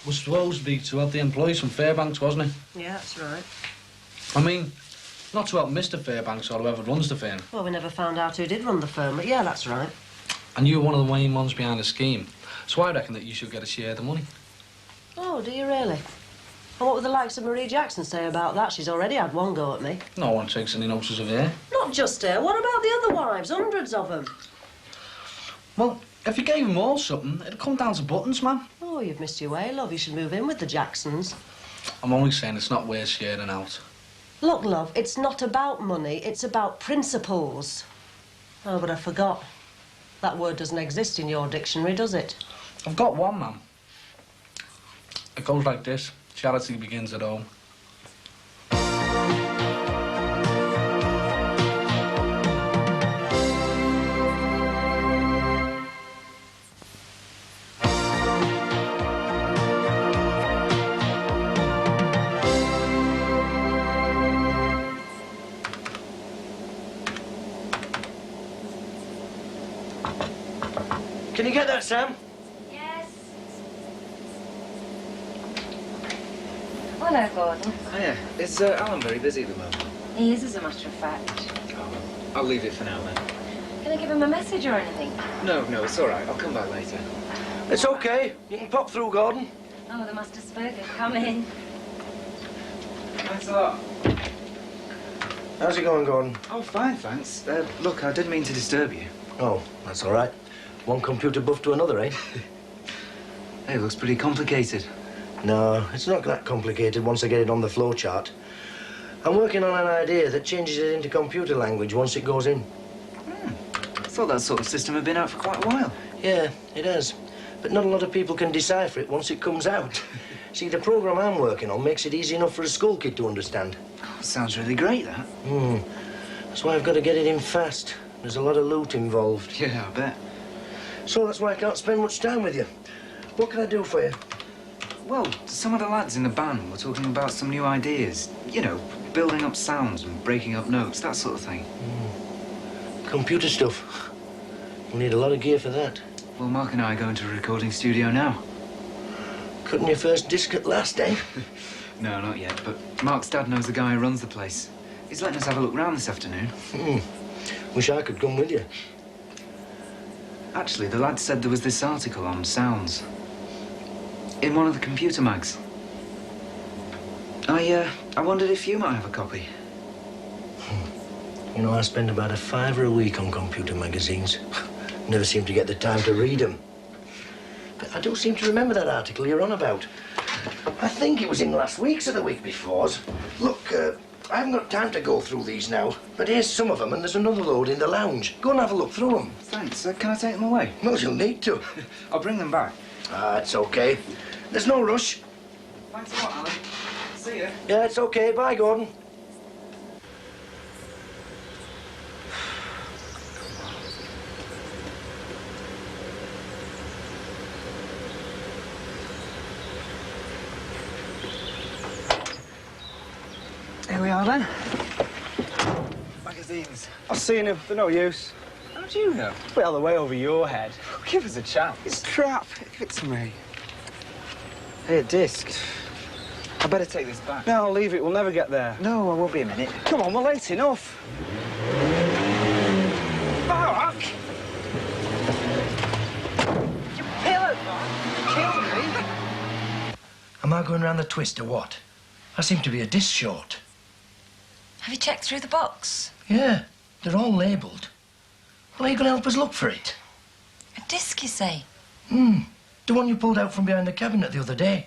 was supposed to be to help the employees from Fairbanks, wasn't it? Yeah, that's right. I mean, not to help Mr. Fairbanks or whoever runs the firm. Well, we never found out who did run the firm, but yeah, that's right. And you were one of the main ones behind the scheme. So I reckon that you should get a share of the money. Oh, do you really? And what would the likes of Marie Jackson say about that? She's already had one go at me. No one takes any notice of her. Not just her. What about the other wives? Hundreds of them. Well, if you gave them all something, it'd come down to buttons, man. Oh, you've missed your way, love. You should move in with the Jacksons. I'm only saying it's not worth sharing out. Look, love, it's not about money. It's about principles. Oh, but I forgot. That word doesn't exist in your dictionary, does it? I've got one, man. It goes like this. Charity begins at home. Can you get that, Sam? Yes. Hello, Gordon. Hiya. Is Alan very busy at the moment? He is, as a matter of fact. I'll leave it for now, then. Can I give him a message or anything? No, it's all right. I'll come back later. It's okay. You can pop through, Gordon. Oh, the master spoken. Come in. Thanks a lot. How's it going, Gordon? Oh, fine, thanks. Look, I didn't mean to disturb you. Oh, that's all right. One computer buff to another, eh? Hey, it looks pretty complicated. No, it's not that complicated once I get it on the flow chart. I'm working on an idea that changes it into computer language once it goes in. I thought that sort of system had been out for quite a while. Yeah, it has. But not a lot of people can decipher it once it comes out. See, the program I'm working on makes it easy enough for a school kid to understand. Oh, sounds really great, that. That's why I've got to get it in fast. There's a lot of loot involved. Yeah, I bet. So that's why I can't spend much time with you. What can I do for you? Well, some of the lads in the band were talking about some new ideas. You know, building up sounds and breaking up notes, that sort of thing. Computer stuff. We'll need a lot of gear for that. Well, Mark and I are going to a recording studio now. Cutting your first disc at last, eh? No, not yet, but Mark's dad knows the guy who runs the place. He's letting us have a look round this afternoon. Wish I could come with you. Actually, the lad said there was this article on sounds. In one of the computer mags. I wondered if you might have a copy. You know, I spend about £5 a week on computer magazines. Never seem to get the time to read them. But I do seem to remember that article you're on about. I think it was in last week's or the week before's. Look, I haven't got time to go through these now, but here's some of them, and there's another load in the lounge. Go and have a look through them. Thanks. Can I take them away? Well, you'll need to. I'll bring them back. Ah, it's okay. There's no rush. Thanks a lot, Alan. See you. Yeah, it's okay. Bye, Gordon. Here we are, then. Magazines. I've seen them. They're no use. How do you know? Well, they're way over your head. Give us a chance. It's crap. Give it to me. Hey, a disc. I better take this back. No, leave it. We'll never get there. No, I won't be a minute. Come on, we're late enough. Mark! You pillow, man. Kill me. Am I going round the twist or what? I seem to be a disc short. Have you checked through the box? Yeah, they're all labelled. Well, are you going to help us look for it? A disc, you say? The one you pulled out from behind the cabinet the other day.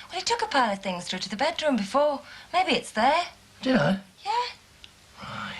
Well, he took a pile of things through to the bedroom before. Maybe it's there. Did I? Yeah. Right.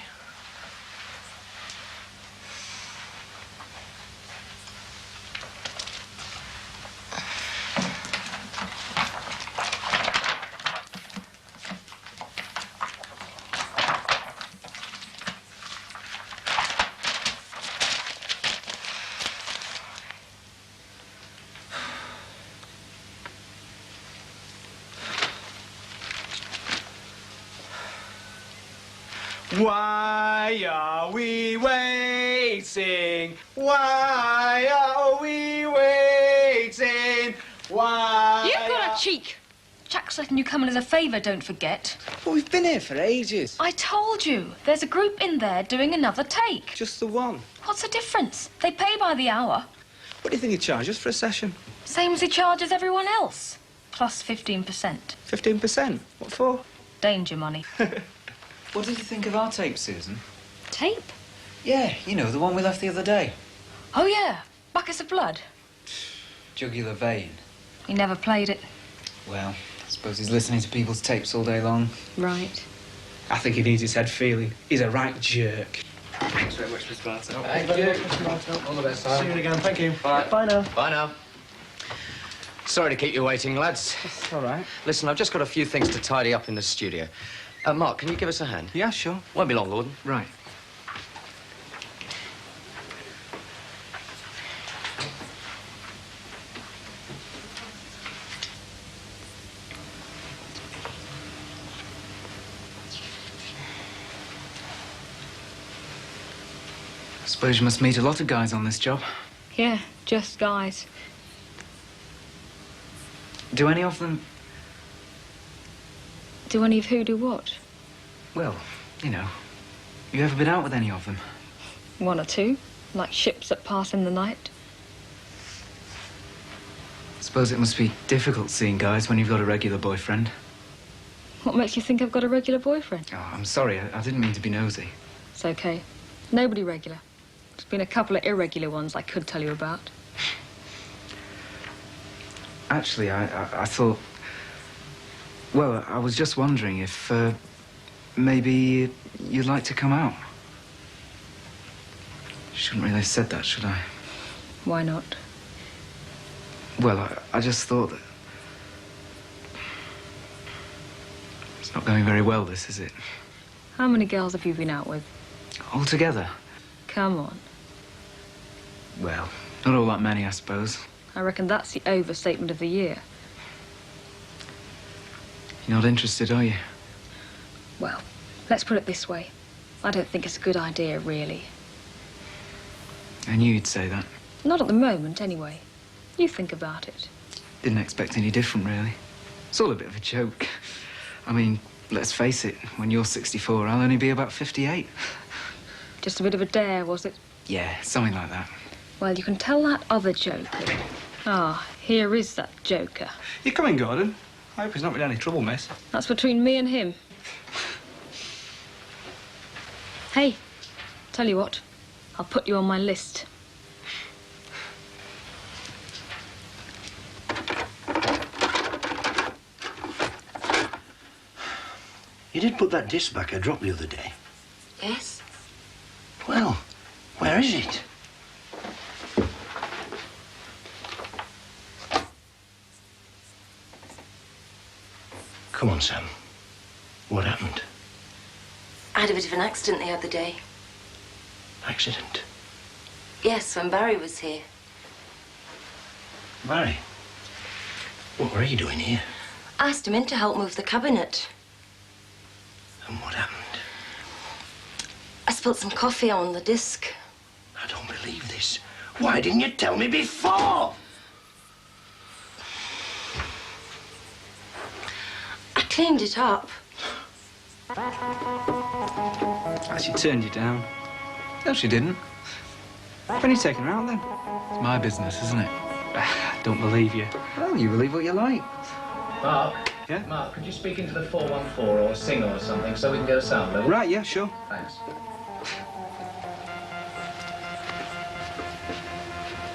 Why are we waiting? Why are we waiting? Why? You've got a cheek. Jack's letting you come in as a favour, don't forget. But we've been here for ages. I told you. There's a group in there doing another take. Just the one. What's the difference? They pay by the hour. What do you think he charges for a session? Same as he charges everyone else. Plus 15%. 15%? What for? Danger money. What did you think of our tape, Susan? Tape? Yeah, you know, the one we left the other day. Oh, yeah. Buckets of blood. Jugular vein. He never played it. Well, I suppose he's listening to people's tapes all day long. Right. I think he needs his head feeling. He's a right jerk. Thanks very much, Mr. Barton. Thank you. Mr. Barton. All the best, Sam. See you again. Thank you. Bye. Bye now. Bye now. Sorry to keep you waiting, lads. It's all right. Listen, I've just got a few things to tidy up in the studio. Mark, can you give us a hand? Yeah, sure. Won't be long, Gordon. Right. I suppose you must meet a lot of guys on this job. Yeah, just guys. Do any of them... Do any of who do what? Well, you know, you ever been out with any of them? One or two, like ships that pass in the night. I suppose it must be difficult seeing guys when you've got a regular boyfriend. What makes you think I've got a regular boyfriend? Oh, I'm sorry. I didn't mean to be nosy. It's okay. Nobody regular. There's been a couple of irregular ones I could tell you about. Actually, I thought... Well, I was just wondering if, maybe you'd like to come out. Shouldn't really have said that, should I? Why not? Well, I just thought that... It's not going very well, this, is it? How many girls have you been out with? Altogether? Come on. Well, not all that many, I suppose. I reckon that's the overstatement of the year. You're not interested, are you? Well, let's put it this way. I don't think it's a good idea, really. I knew you'd say that. Not at the moment, anyway. You think about it. Didn't expect any different, really. It's all a bit of a joke. I mean, let's face it, when you're 64, I'll only be about 58. Just a bit of a dare, was it? Yeah, something like that. Well, you can tell that other joker. Ah, here is that joker. You coming, Gordon? I hope he's not been any trouble, miss. That's between me and him. Hey, tell you what, I'll put you on my list. You did put that disc back I dropped the other day. Yes? Well, where is it? Come on, Sam. What happened? I had a bit of an accident the other day. Accident? Yes, when Barry was here. Barry? What were you doing here? I asked him in to help move the cabinet. And what happened? I spilled some coffee on the disc. I don't believe this. Why didn't you tell me before? I cleaned it up. She turned you down. No, she didn't. When are you taking her out, then? It's my business, isn't it? I don't believe you. Well, you believe what you like. Mark? Yeah? Mark, could you speak into the 414 or sing or something so we can get a sound level? Right, yeah, sure. Thanks.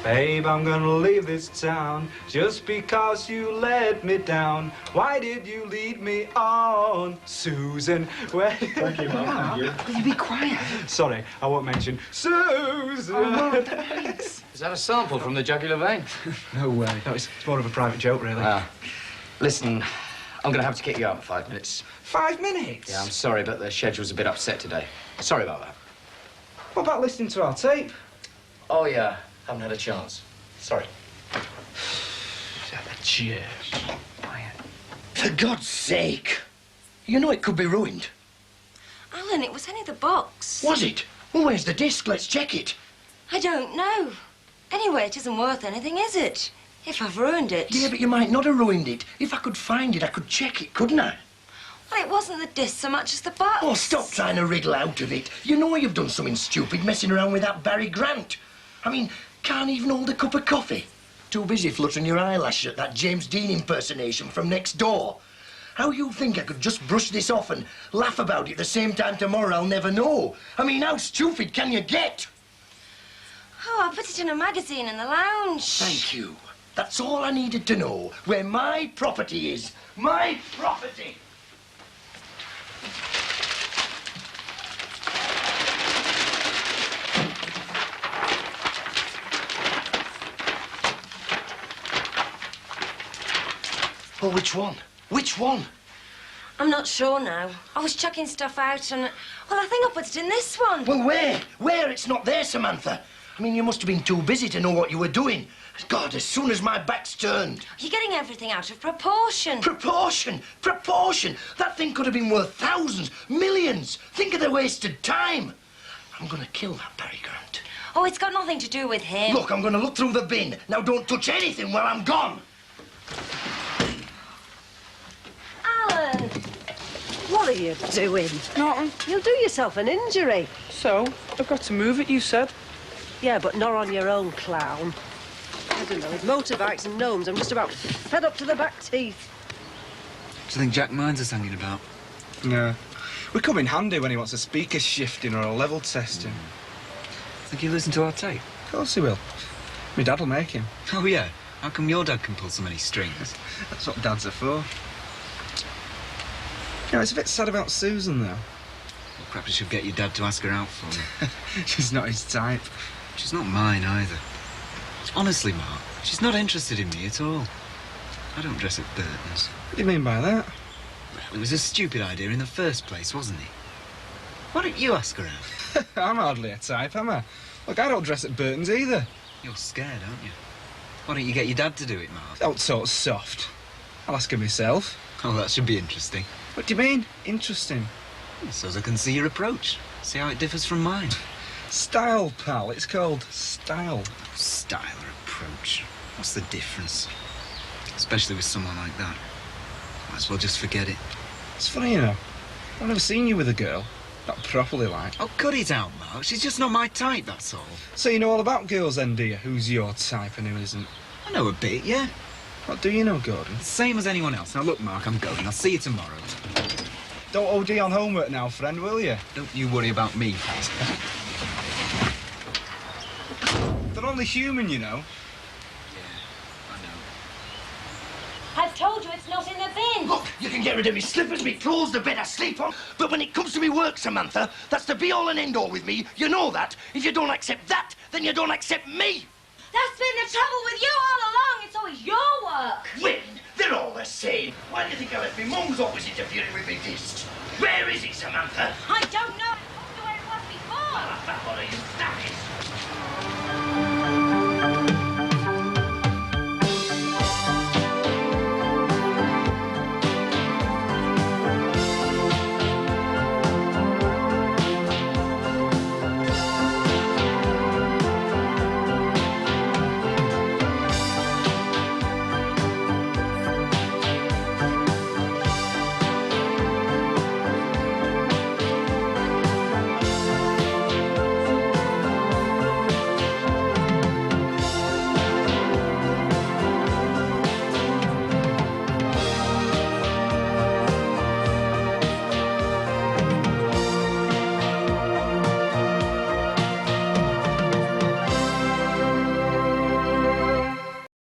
Babe, I'm gonna leave this town just because you let me down. Why did you lead me on, Susan? Thank you, Mark. Thank you. Will you be quiet? Sorry, I won't mention Susan. Oh, thanks. Is that a sample from the jugular vein? No way. No, it's more of a private joke, really. Listen, I'm going to have to kick you out in 5 minutes. 5 minutes? Yeah, I'm sorry, but the schedule's a bit upset today. Sorry about that. What about listening to our tape? Oh, yeah. Haven't had a chance. Sorry. Cheers. For God's sake. You know it could be ruined. Alan, it was only the box. Was it? Well, where's the disc? Let's check it. I don't know. Anyway, it isn't worth anything, is it? If I've ruined it. Yeah, but you might not have ruined it. If I could find it, I could check it, couldn't I? Well, it wasn't the disc so much as the box. Oh, stop trying to wriggle out of it. You know you've done something stupid messing around with that Barry Grant. I mean, can't even hold a cup of coffee. Too busy fluttering your eyelashes at that James Dean impersonation from next door. How you think I could just brush this off and laugh about it at the same time tomorrow? I'll never know. I mean, how stupid can you get? Oh, I put it in a magazine in the lounge. Thank you. That's all I needed to know. Where my property is. My property! Oh, which one? Which one? I'm not sure now. I was chucking stuff out and... Well, I think I put it in this one. Well, where? Where? It's not there, Samantha. I mean, you must have been too busy to know what you were doing. God, as soon as my back's turned. You're getting everything out of proportion. Proportion? Proportion? That thing could have been worth thousands, millions. Think of the wasted time. I'm going to kill that Barry Grant. Oh, it's got nothing to do with him. Look, I'm going to look through the bin. Now, don't touch anything while I'm gone. Alan! What are you doing? Nothing. You'll do yourself an injury. So, I've got to move it, you said? Yeah, but not on your own, clown. I don't know, with motorbikes and gnomes, I'm just about fed up to the back teeth. Do you think Jack minds us hanging about? No. We come in handy when he wants a speaker shifting or a level testing. Think he'll listen to our tape? Of course he will. My dad'll make him. Oh, yeah? How come your dad can pull so many strings? That's what dads are for. You know, it's a bit sad about Susan, though. Well, perhaps you should get your dad to ask her out for me. She's not his type. She's not mine, either. Honestly, Mark, she's not interested in me at all. I don't dress at Burton's. What do you mean by that? Well, it was a stupid idea in the first place, wasn't it? Why don't you ask her out? I'm hardly a type, am I? Look, I don't dress at Burton's either. You're scared, aren't you? Why don't you get your dad to do it, Mark? Don't talk soft. I'll ask her myself. Oh, that should be interesting. What do you mean, interesting? So as I can see your approach. See how it differs from mine. Style, pal. It's called style. Style or approach? What's the difference? Especially with someone like that. Might as well just forget it. It's funny, you know. I've never seen you with a girl. Not properly, like. Oh, cut it out, Mark. She's just not my type, that's all. So you know all about girls then, do you? Who's your type and who isn't? I know a bit, yeah. What do you know, Gordon? Same as anyone else. Now, look, Mark, I'm going. I'll see you tomorrow. Don't OD on homework now, friend, will you? Don't you worry about me. They're only human, you know. I've told you it's not in the bin. Look, you can get rid of me slippers, me clothes, the bed I sleep on. But when it comes to me work, Samantha, that's the be-all and end-all with me. You know that. If you don't accept that, then you don't accept me. That's been the trouble with you all along. It's always your work. Win, they're all the same. Why do you think I left me mum's always interfering with me discs? Where is it, Samantha? I don't know. I told you where it was before. Well, I thought, what are you, stackers?